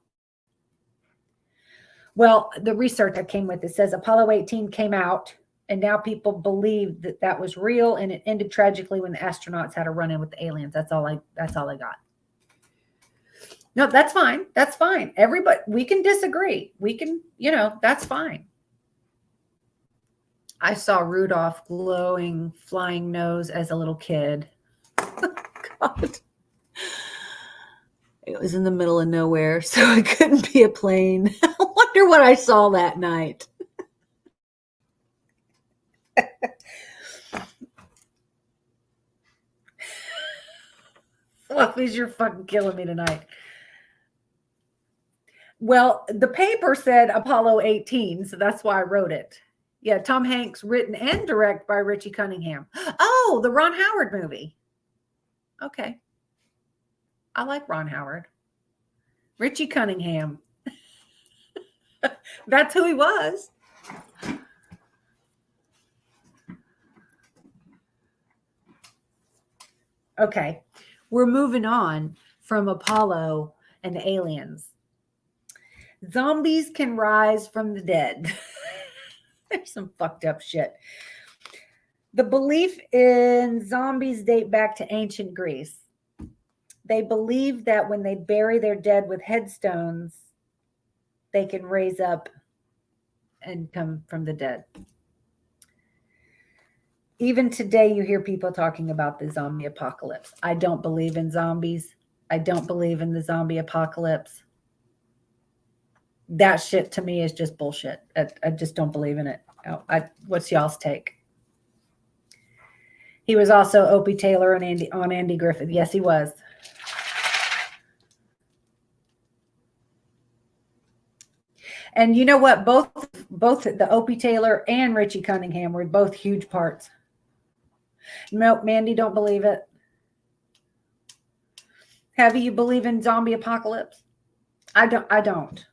Well, the research I came with, it says Apollo 18 came out, and now people believe that that was real, and it ended tragically when the astronauts had a run-in with the aliens. That's all I got. No, that's fine. That's fine. Everybody, we can disagree. We can, that's fine. I saw Rudolph glowing flying nose as a little kid. God. It was in the middle of nowhere, so it couldn't be a plane. I wonder what I saw that night. Fluffies, you're fucking killing me tonight. Well, the paper said Apollo 18, so that's why I wrote it. Yeah, Tom Hanks, written and directed by Richie Cunningham. Oh, the Ron Howard movie. Okay. I like Ron Howard. Richie Cunningham. That's who he was. Okay. We're moving on from Apollo and the aliens. Zombies can rise from the dead. There's some fucked up shit. The belief in zombies date back to ancient Greece. They believe that when they bury their dead with headstones, they can raise up and come from the dead. Even today, you hear people talking about the zombie apocalypse. I don't believe in zombies. I don't believe in the zombie apocalypse. That shit to me is just bullshit. I just don't believe in it. What's y'all's take? He was also Opie Taylor and Andy Griffith. Yes, he was. And you know what? Both the Opie Taylor and Richie Cunningham were both huge parts. Nope, Mandy, don't believe it. Heavy, you believe in zombie apocalypse? I don't.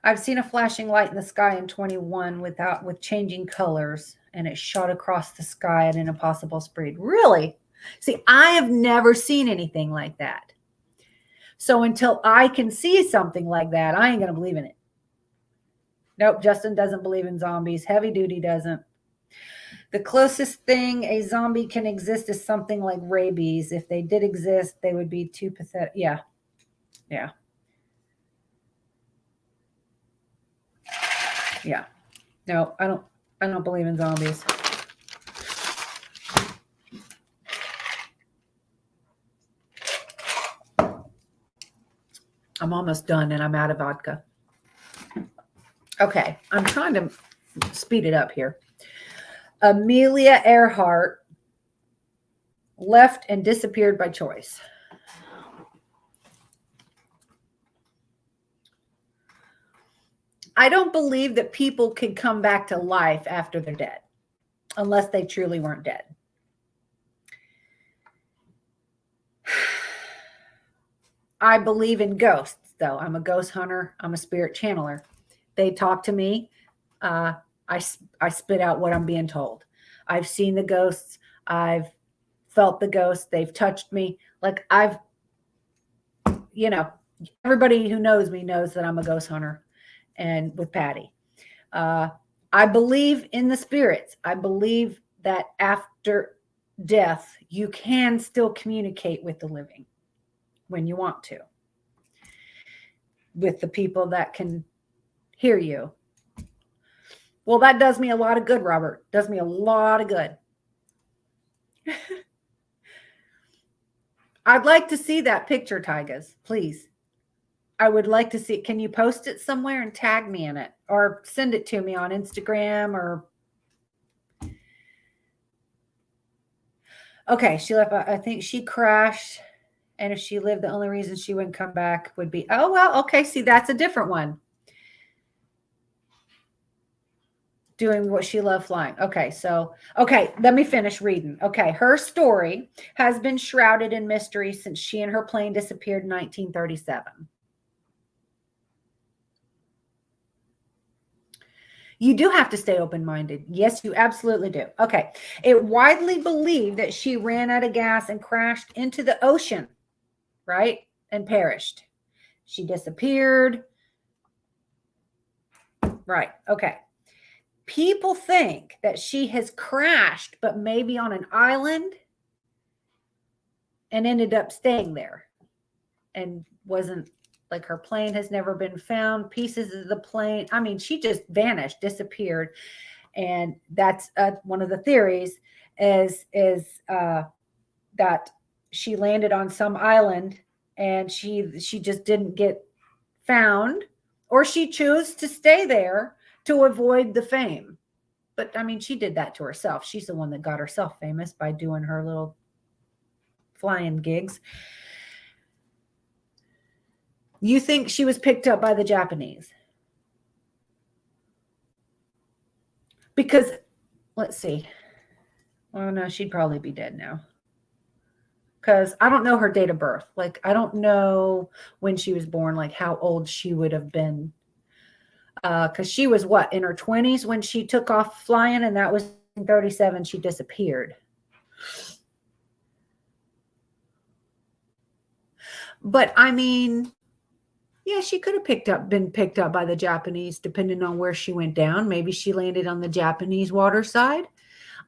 I've seen a flashing light in the sky in 21 with changing colors, and it shot across the sky at an impossible speed. Really? See, I have never seen anything like that. So until I can see something like that, I ain't going to believe in it. Nope, Justin doesn't believe in zombies. Heavy Duty doesn't. The closest thing a zombie can exist is something like rabies. If they did exist, they would be too pathetic. Yeah. Yeah. Yeah. No, I don't believe in zombies. I'm almost done and I'm out of vodka. Okay, I'm trying to speed it up here. Amelia Earhart left and disappeared by choice. I don't believe that people can come back to life after they're dead, unless they truly weren't dead. I believe in ghosts, though. I'm a ghost hunter. I'm a spirit channeler. They talk to me. I spit out what I'm being told. I've seen the ghosts. I've felt the ghosts. They've touched me. Like everybody who knows me knows that I'm a ghost hunter. And with Patty, I believe in the spirits. I believe that after death, you can still communicate with the living when you want to, with the people that can hear you. Well, that does me a lot of good, Robert. Does me a lot of good. I'd like to see that picture, Tygas, please. I would like to see it. Can you post it somewhere and tag me in it, or send it to me on Instagram? Or okay, she left. I think she crashed, and if she lived, the only reason she wouldn't come back would be, oh well, okay. See, that's a different one. Doing what she loved, flying. Okay, let me finish reading. Okay, her story has been shrouded in mystery since she and her plane disappeared in 1937. You do have to stay open-minded. Yes, you absolutely do. Okay. It widely believed that she ran out of gas and crashed into the ocean, right? And perished. She disappeared. Right. Okay. People think that she has crashed, but maybe on an island and ended up staying there and wasn't. Like, her plane has never been found. Pieces of the plane. I mean, she just vanished, disappeared. And that's one of the theories is that she landed on some island and she just didn't get found, or she chose to stay there to avoid the fame. But I mean, she did that to herself. She's the one that got herself famous by doing her little flying gigs. You think she was picked up by the Japanese? Because, let's see. Oh, no, she'd probably be dead now. Because I don't know her date of birth. Like, I don't know when she was born, like how old she would have been. Because she was, what, in her 20s when she took off flying, and that was in 37, she disappeared. But, I mean, yeah, she could have been picked up by the Japanese, depending on where she went down. Maybe she landed on the Japanese water side.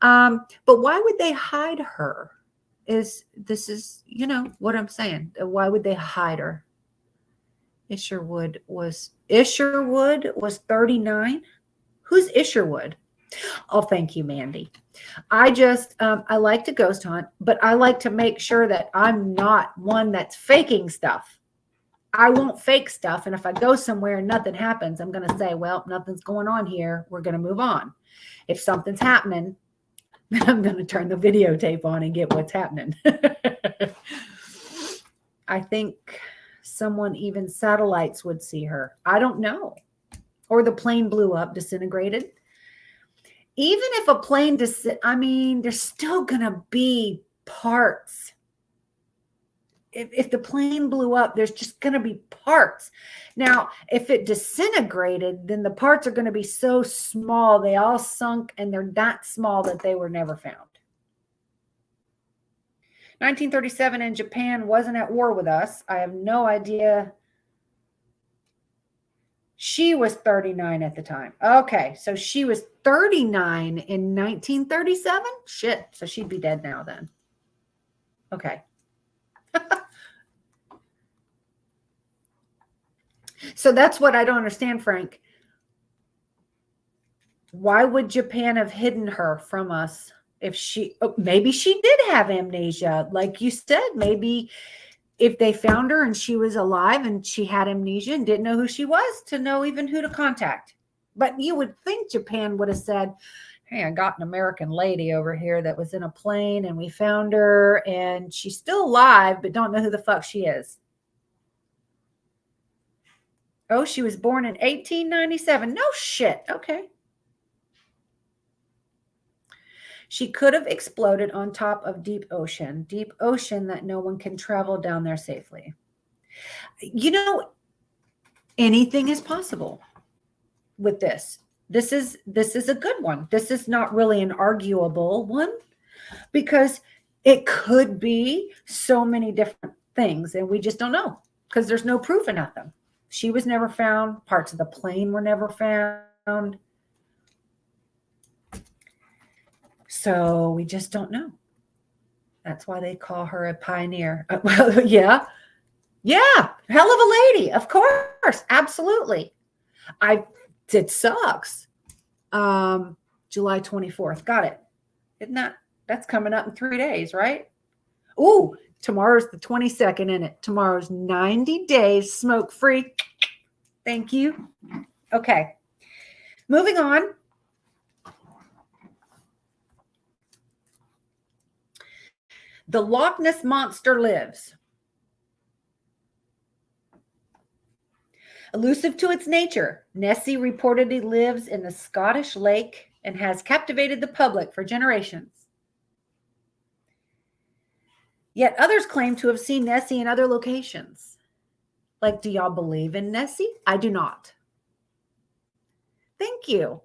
But why would they hide her? This is, what I'm saying. Why would they hide her? Isherwood was 39. Who's Isherwood? Oh, thank you, Mandy. I like to ghost hunt, but I like to make sure that I'm not one that's faking stuff. I won't fake stuff. And if I go somewhere and nothing happens, I'm going to say, well, nothing's going on here. We're going to move on. If something's happening, then I'm going to turn the videotape on and get what's happening. I think someone, even satellites, would see her. I don't know. Or the plane blew up, disintegrated. Even if a plane, there's still going to be parts. If the plane blew up, there's just going to be parts. Now, if it disintegrated, then the parts are going to be so small, they all sunk, and they're that small that they were never found. 1937, and Japan wasn't at war with us. I have no idea. She was 39 at the time. Okay, so she was 39 in 1937? Shit, so she'd be dead now then. Okay. So that's what I don't understand, Frank. Why would Japan have hidden her from us? If maybe she did have amnesia. Like you said, maybe if they found her and she was alive and she had amnesia and didn't know who she was, to know even who to contact. But you would think Japan would have said, hey, I got an American lady over here that was in a plane and we found her and she's still alive, but don't know who the fuck she is. Oh, she was born in 1897. No shit. Okay. She could have exploded on top of deep ocean that no one can travel down there safely. You know, anything is possible with this. This is a good one. This is not really an arguable one because it could be so many different things and we just don't know because there's no proof in them. She was never found. Parts of the plane were never found. So we just don't know. That's why they call her a pioneer. Well, yeah. Yeah. Hell of a lady. Of course. Absolutely. It sucks. July 24th. Got it. That's coming up in 3 days, right? Ooh, tomorrow's the 22nd, isn't it? Tomorrow's 90 days smoke-free. Thank you. Okay. Moving on. The Loch Ness Monster lives. Elusive to its nature, Nessie reportedly lives in the Scottish Lake and has captivated the public for generations. Yet others claim to have seen Nessie in other locations. Like, do y'all believe in Nessie? I do not. Thank you.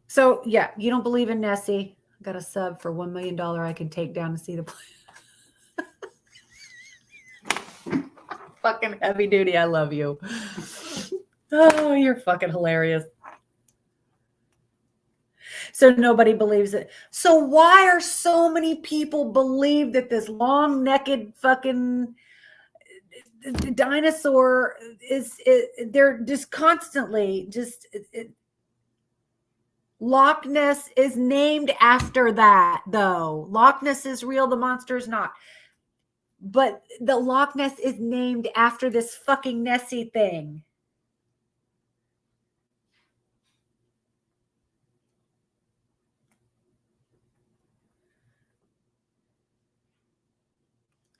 So, yeah, you don't believe in Nessie. I got a sub for $1 million I can take down to see the plane. Fucking heavy duty. I love you. Oh, you're fucking hilarious. So nobody believes it. So why are so many people believe that this long-necked fucking dinosaur they're just constantly Loch Ness is named after that, though. Loch Ness is real, the monster is not. But the Loch Ness is named after this fucking Nessie thing.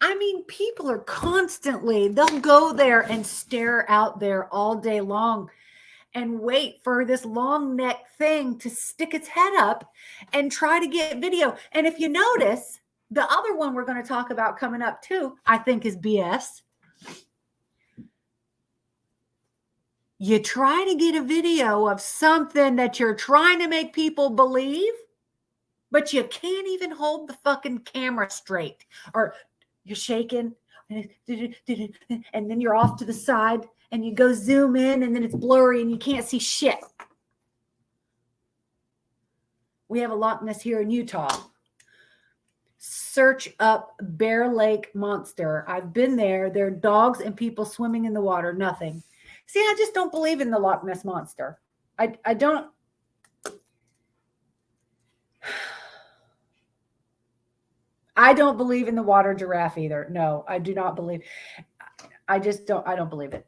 I mean, people are constantly, they'll go there and stare out there all day long and wait for this long neck thing to stick its head up and try to get video. And if you notice, the other one we're going to talk about coming up too, I think is BS. You try to get a video of something that you're trying to make people believe, but you can't even hold the fucking camera straight, or you're shaking and then you're off to the side and you go zoom in and then it's blurry and you can't see shit. We have a Loch Ness here in Utah. Search up Bear Lake Monster. I've been there. There are dogs and people swimming in the water. Nothing. See, I just don't believe in the Loch Ness Monster. I don't. I don't believe in the water giraffe either. No, I do not believe. I don't believe it.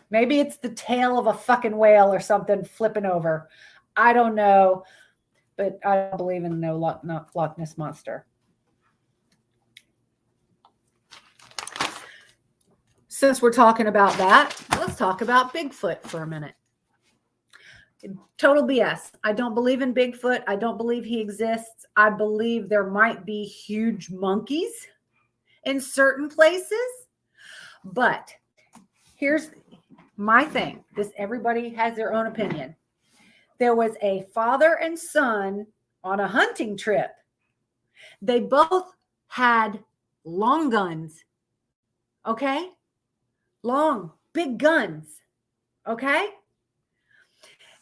Maybe it's the tail of a fucking whale or something flipping over. I don't know, but I don't believe in no Loch Ness monster. Since we're talking about that, let's talk about Bigfoot for a minute. Total BS. I don't believe in Bigfoot. I don't believe he exists. I believe there might be huge monkeys in certain places. But here's my thing. Everybody has their own opinion. There was a father and son on a hunting trip. They both had long guns. Okay? Long, big guns. Okay?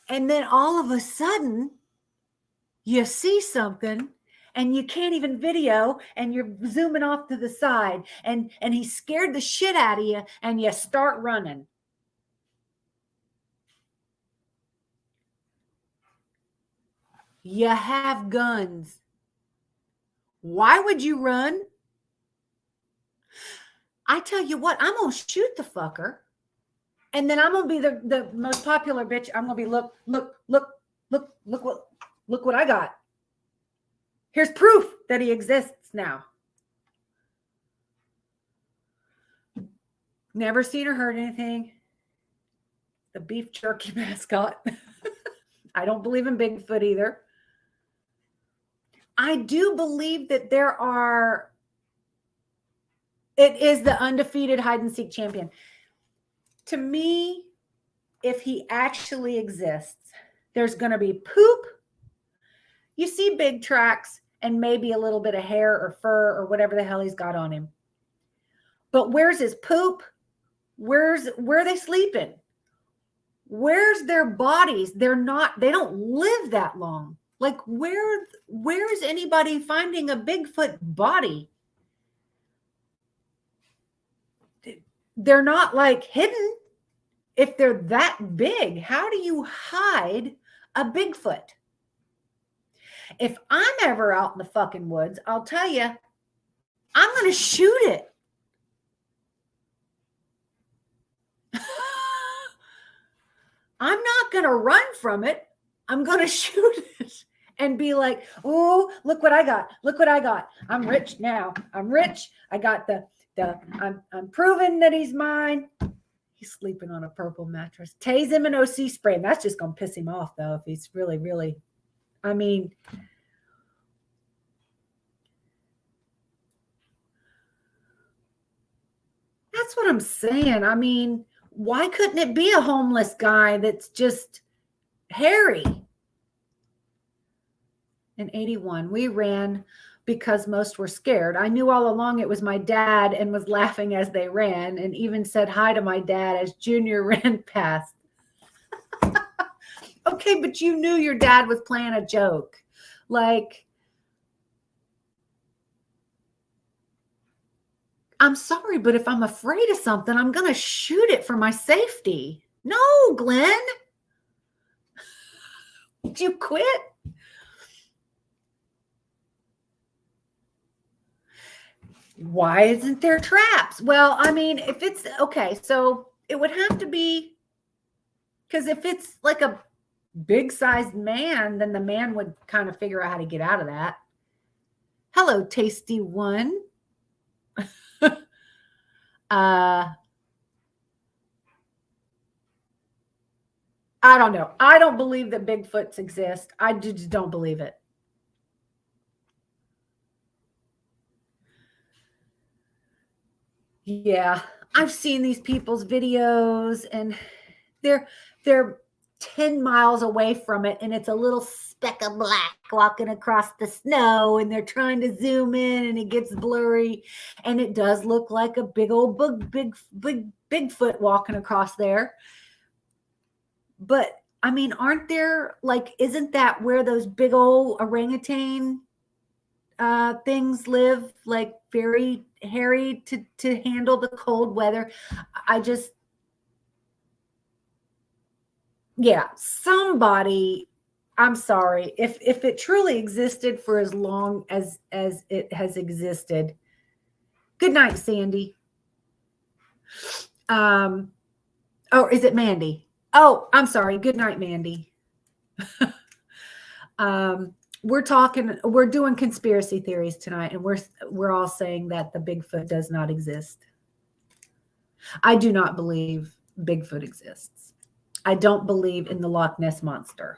And then all of a sudden, you see something and you can't even video and you're zooming off to the side and he scared the shit out of you and you start running. You have guns. Why would you run? I tell you what, I'm going to shoot the fucker. And then I'm going to be the most popular bitch. I'm going to be, look what I got. Here's proof that he exists now. Never seen or heard anything. The beef jerky mascot. I don't believe in Bigfoot either. I do believe that it is the undefeated hide and seek champion. To me, if he actually exists, there's going to be poop. You see big tracks and maybe a little bit of hair or fur or whatever the hell he's got on him. But where's his poop? Where are they sleeping? Where's their bodies? They don't live that long. Like where is anybody finding a Bigfoot body? They're not like hidden. If they're that big, how do you hide a Bigfoot? If I'm ever out in the fucking woods, I'll tell you, I'm going to shoot it. I'm not going to run from it. I'm going to shoot it and be like, oh, look what I got. Look what I got. I'm rich now. I'm rich. I got I'm proving that he's mine. He's sleeping on a purple mattress. Tase him and OC spray him. That's just going to piss him off, though, if he's really, really, I mean, that's what I'm saying. I mean, why couldn't it be a homeless guy that's just hairy? In 81, we ran because most were scared. I knew all along it was my dad and was laughing as they ran and even said hi to my dad as Junior ran past. Okay, but you knew your dad was playing a joke. Like, I'm sorry, but if I'm afraid of something, I'm going to shoot it for my safety. No, Glenn. Did you quit? Why isn't there traps? Well, I mean, if it's okay, so it would have to be, because if it's like a big sized man, then the man would kind of figure out how to get out of that. Hello, tasty one. I don't know. I don't believe that Bigfoots exist. I just don't believe it. Yeah, I've seen these people's videos and they're 10 miles away from it and it's a little speck of black walking across the snow and they're trying to zoom in and it gets blurry and it does look like a big old Bigfoot walking across there. But I mean, aren't there, like, isn't that where those big old orangutan things live, like very hairy to handle the cold weather? Yeah, somebody, I'm sorry. If it truly existed for as long as it has existed. Good night, Sandy. Oh, is it Mandy? Oh, I'm sorry. Good night, Mandy. We're doing conspiracy theories tonight, and we're all saying that the Bigfoot does not exist. I do not believe Bigfoot exists. I don't believe in the Loch Ness Monster.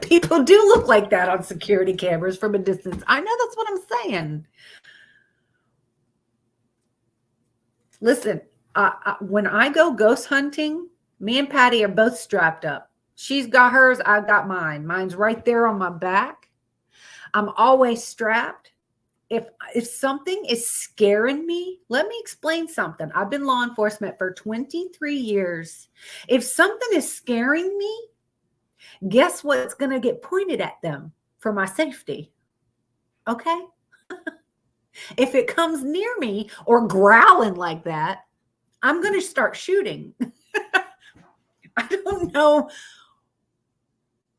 People do look like that on security cameras from a distance. I know, that's what I'm saying. Listen, when I go ghost hunting, me and Patty are both strapped up. She's got hers, I've got mine. Mine's right there on my back. I'm always strapped. If something is scaring me, let me explain something. I've been law enforcement for 23 years. If something is scaring me, guess what's going to get pointed at them for my safety? Okay? If it comes near me or growling like that, I'm going to start shooting. I don't know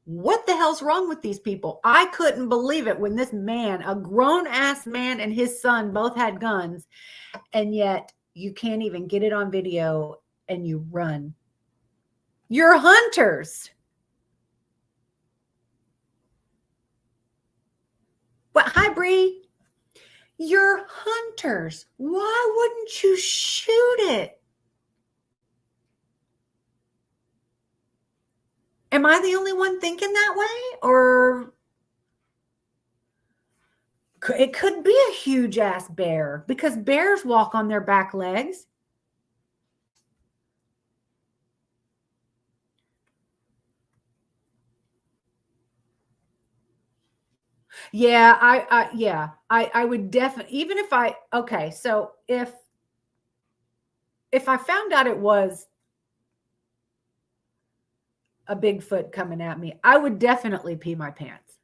what the hell's wrong with these people. I couldn't believe it when this man, a grown-ass man, and his son both had guns, and yet you can't even get it on video and you run. You're hunters. But hi, Bree. You're hunters. Why wouldn't you shoot it? Am I the only one thinking that way? Or it could be a huge ass bear, because bears walk on their back legs. Yeah, I would definitely, even if okay, so if I found out it was a Bigfoot coming at me, I would definitely pee my pants.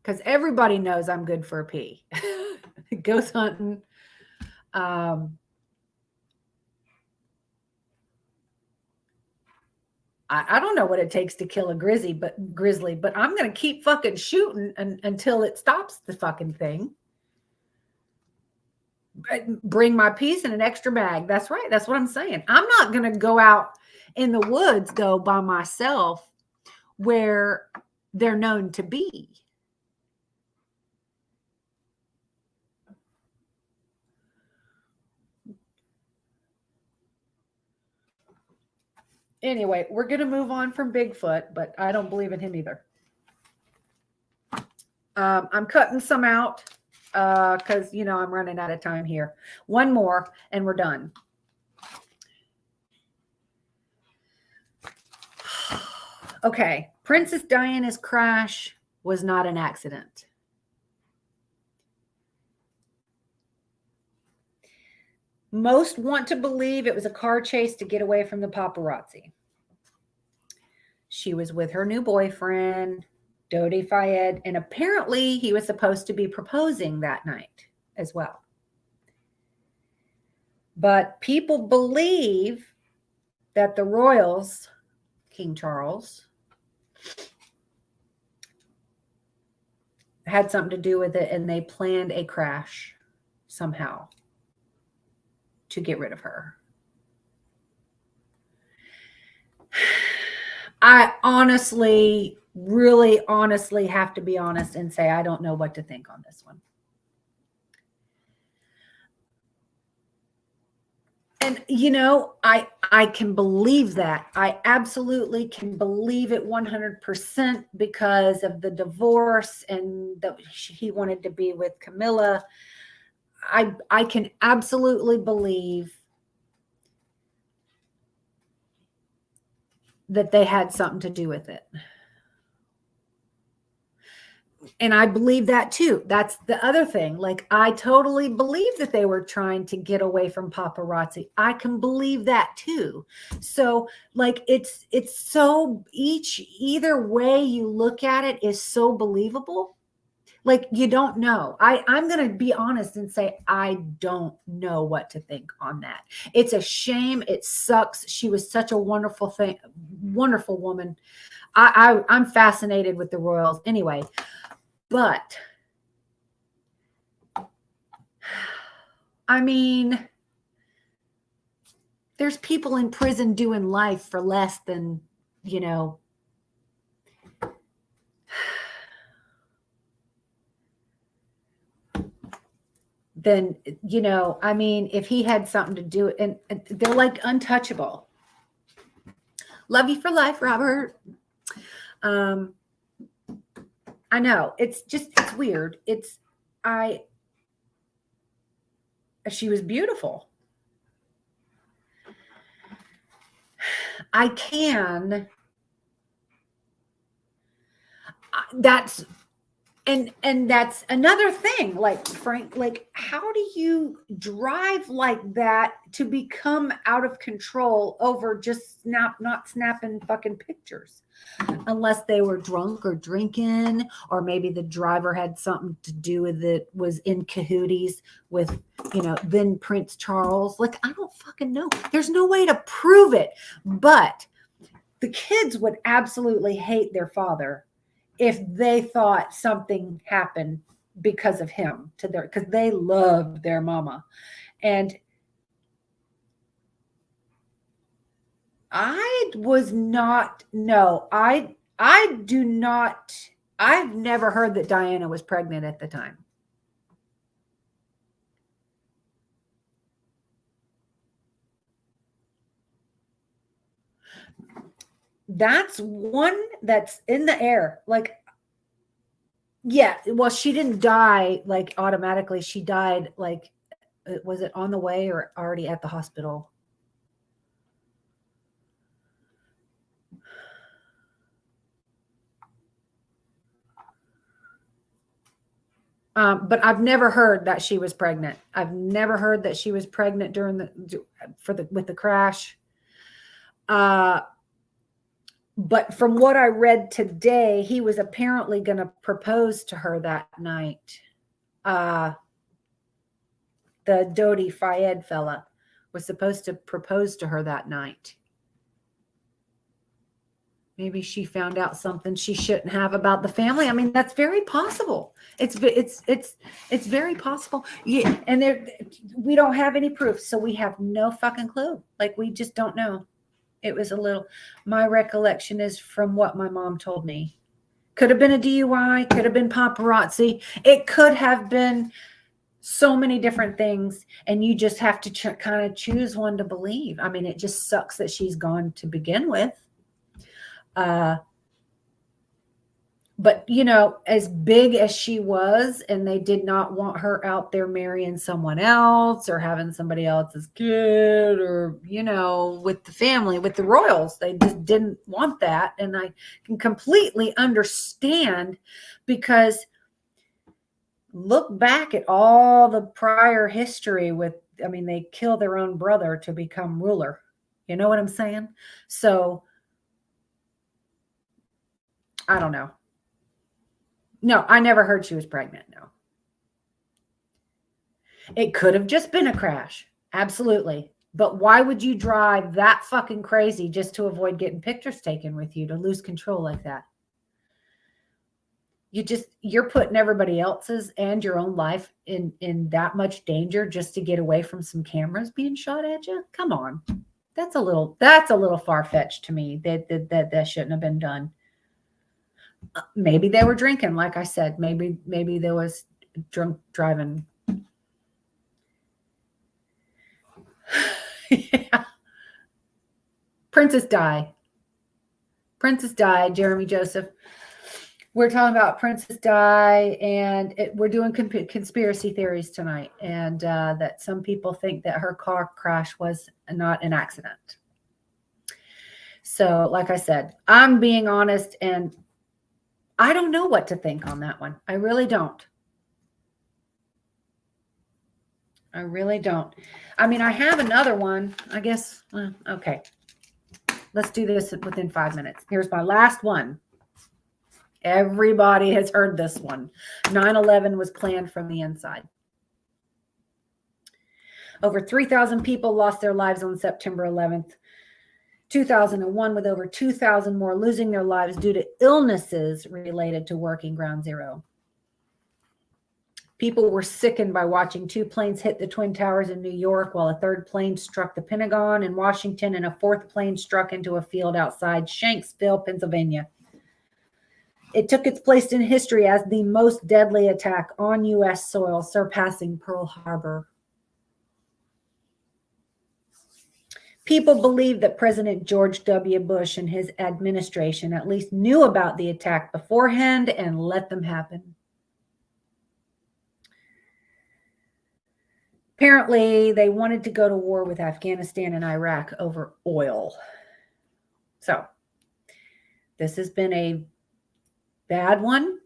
Because everybody knows I'm good for a pee. Ghost hunting. I don't know what it takes to kill a grizzly, but I'm going to keep fucking shooting until it stops the fucking thing. Bring my piece in an extra bag. That's right. That's what I'm saying. I'm not going to go out in the woods, though, by myself where they're known to be. Anyway, we're going to move on from Bigfoot, but I don't believe in him either. I'm cutting some out because, I'm running out of time here. One more and we're done. Okay. Princess Diana's crash was not an accident. Most want to believe it was a car chase to get away from the paparazzi. She was with her new boyfriend, Dodi Fayed, and apparently he was supposed to be proposing that night as well. But people believe that the royals, King Charles, had something to do with it, and they planned a crash somehow to get rid of her. I honestly, really honestly have to be honest and say I don't know what to think on this one. And, I can believe that. I absolutely can believe it 100% because of the divorce and that he wanted to be with Camilla. I can absolutely believe that they had something to do with it. And I believe that too. That's the other thing. Like, I totally believe that they were trying to get away from paparazzi. I can believe that too. So, like, it's so either way you look at it is so believable. Like, you don't know. I'm going to be honest and say, I don't know what to think on that. It's a shame. It sucks. She was such a wonderful wonderful woman. I'm fascinated with the royals anyway, but I mean, there's people in prison doing life for less than, you know, then, you know, I mean, if he had something to do, and they're like untouchable. Love you for life, Robert. I know it's weird. She was beautiful. That's another thing. Like, Frank, like, how do you drive like that to become out of control over just not snapping fucking pictures? Unless they were drunk or drinking, or maybe the driver had something to do with it, was in cahooties with, you know, then Prince Charles. Like, I don't fucking know. There's no way to prove it. But the kids would absolutely hate their father if they thought something happened because of him because they loved their mama. And I do not, I've never heard that Diana was pregnant at the time. That's one that's in the air. Like, yeah, well, she didn't die like automatically. She died like, was it on the way or already at the hospital? But I've never heard that she was pregnant. I've never heard that she was pregnant during with the crash. But from what I read today, he was apparently going to propose to her that night. The Dodi Fayed fella was supposed to propose to her that night. Maybe she found out something she shouldn't have about the family. I mean, that's very possible. It's very possible. Yeah, and we don't have any proof, so we have no fucking clue. Like, we just don't know. It was my recollection is from what my mom told me. Could have been a DUI, could have been paparazzi. It could have been so many different things, and you just have to kind of choose one to believe. I mean, it just sucks that she's gone to begin with. But, you know, as big as she was, and they did not want her out there marrying someone else or having somebody else's kid, or, you know, with the family, with the royals, they just didn't want that. And I can completely understand, because look back at all the prior history they kill their own brother to become ruler. You know what I'm saying? So I don't know. No, I never heard she was pregnant. No. It could have just been a crash. Absolutely. But why would you drive that fucking crazy just to avoid getting pictures taken with you, to lose control like that? You're putting everybody else's and your own life in that much danger just to get away from some cameras being shot at you. Come on. That's a little far-fetched to me. That shouldn't have been done. Maybe they were drinking, like I said. Maybe there was drunk driving. Yeah. Princess Di, Jeremy Joseph. We're talking about Princess Di, and we're doing conspiracy theories tonight, and that some people think that her car crash was not an accident. So, like I said, I'm being honest, and I don't know what to think on that one. I really don't. I really don't. I mean, I have another one, I guess. Okay. Let's do this within 5 minutes. Here's my last one. Everybody has heard this one. 9/11 was planned from the inside. Over 3,000 people lost their lives on September 11th, 2001, with over 2,000 more losing their lives due to illnesses related to working Ground Zero. People were sickened by watching 2 planes hit the Twin Towers in New York, while a 3rd plane struck the Pentagon in Washington, and a 4th plane struck into a field outside Shanksville, Pennsylvania. It took its place in history as the most deadly attack on U.S. soil, surpassing Pearl Harbor. People believe that President George W. Bush and his administration at least knew about the attack beforehand and let them happen. Apparently, they wanted to go to war with Afghanistan and Iraq over oil. So, this has been a bad one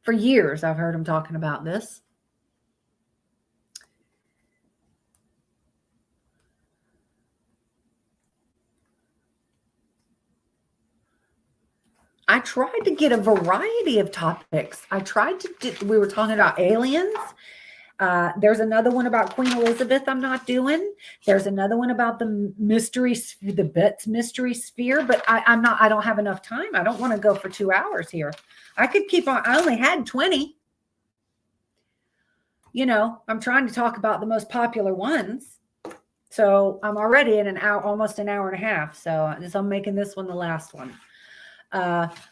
for years. I've heard them talking about this. I tried to get a variety of topics. We were talking about aliens. There's another one about Queen Elizabeth I'm not doing. There's another one about the Betts mystery sphere, but I don't have enough time. I don't want to go for 2 hours here. I could keep on. I only had 20. I'm trying to talk about the most popular ones. So I'm already in an hour, almost an hour and a half. So I'm making this one the last one.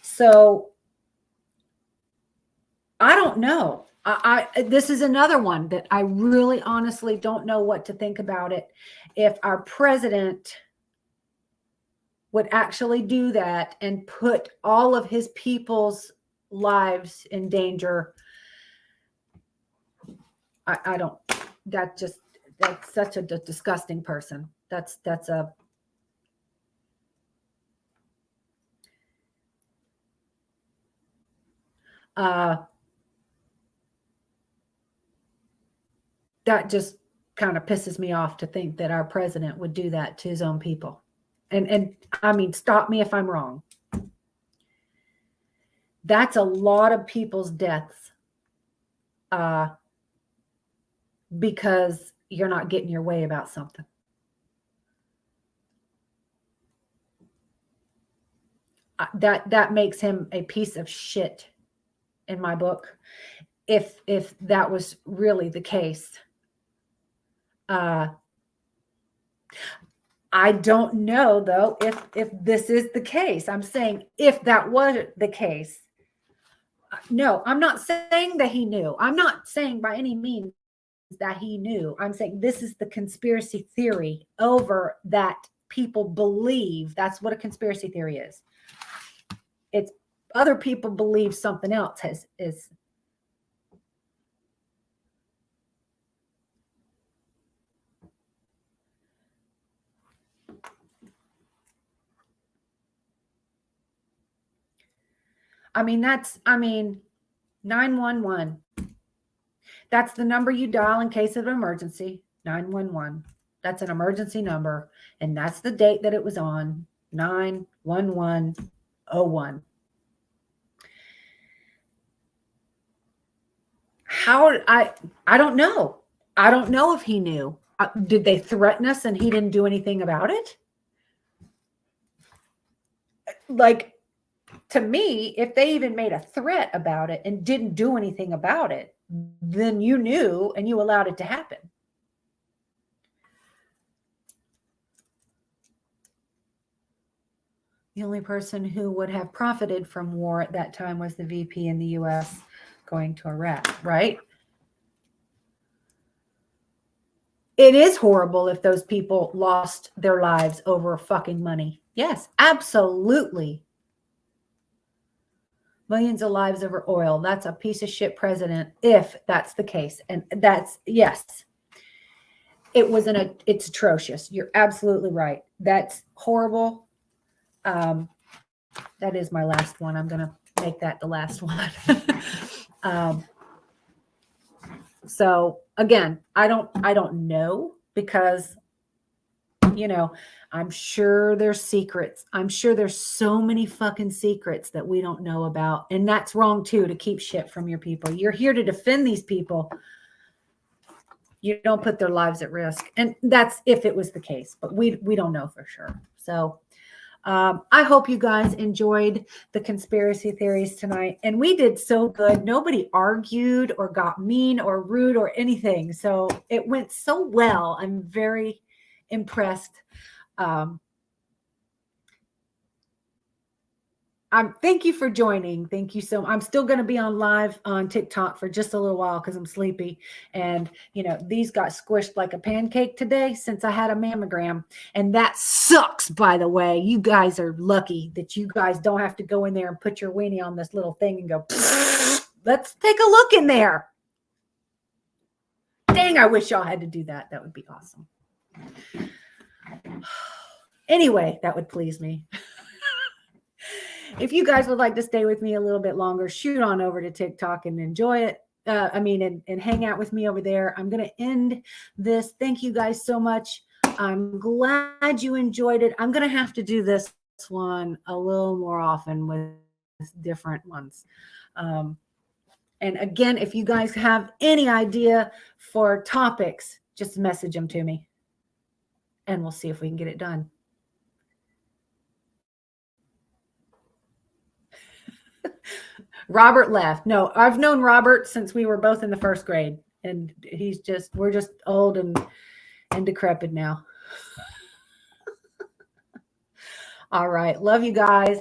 So I don't know. This is another one that I really honestly don't know what to think about it. If our president would actually do that and put all of his people's lives in danger, I don't, that's such a disgusting person. That's a, that just kind of pisses me off to think that our president would do that to his own people. And I mean, stop me if I'm wrong. That's a lot of people's deaths because you're not getting your way about something. That makes him a piece of shit in my book. If that was really the case. I don't know though if this is the case. I'm saying if that was the case. No, I'm not saying that he knew. I'm not saying by any means that he knew. I'm saying this is the conspiracy theory over that people believe. That's what a conspiracy theory is. It's other people believe something else is. I mean, 911. That's the number you dial in case of an emergency, 911. That's an emergency number. And that's the date that it was on, 91101. I don't know. I don't know if he knew. Did they threaten us and he didn't do anything about it? Like, to me, if they even made a threat about it and didn't do anything about it, then you knew and you allowed it to happen. The only person who would have profited from war at that time was the VP in the U.S. going to Iraq, right? It is horrible if those people lost their lives over fucking money. Yes, absolutely. Millions of lives over oil. That's a piece of shit president, if that's the case. And that's, yes. It's atrocious. You're absolutely right. That's horrible. That is my last one. I'm going to make that the last one. So again, I don't know, because you know, I'm sure there's secrets. I'm sure there's so many fucking secrets that we don't know about. And that's wrong too, to keep shit from your people. You're here to defend these people. You don't put their lives at risk. And that's if it was the case, but we don't know for sure. So I hope you guys enjoyed the conspiracy theories tonight. And we did so good. Nobody argued or got mean or rude or anything. So it went so well. I'm very impressed. Thank you for joining. Thank you so much. I'm still going to be on live on TikTok for just a little while because I'm sleepy. And, these got squished like a pancake today since I had a mammogram. And that sucks, by the way. You guys are lucky that you guys don't have to go in there and put your weenie on this little thing and go, let's take a look in there. Dang, I wish y'all had to do that. That would be awesome. Anyway, that would please me. If you guys would like to stay with me a little bit longer, shoot on over to TikTok and enjoy it. And hang out with me over there. I'm going to end this. Thank you guys so much. I'm glad you enjoyed it. I'm going to have to do this one a little more often with different ones. And again, if you guys have any idea for topics, just message them to me and we'll see if we can get it done. Robert left. No, I've known Robert since we were both in the first grade, and we're just old and decrepit now. All right. Love you guys.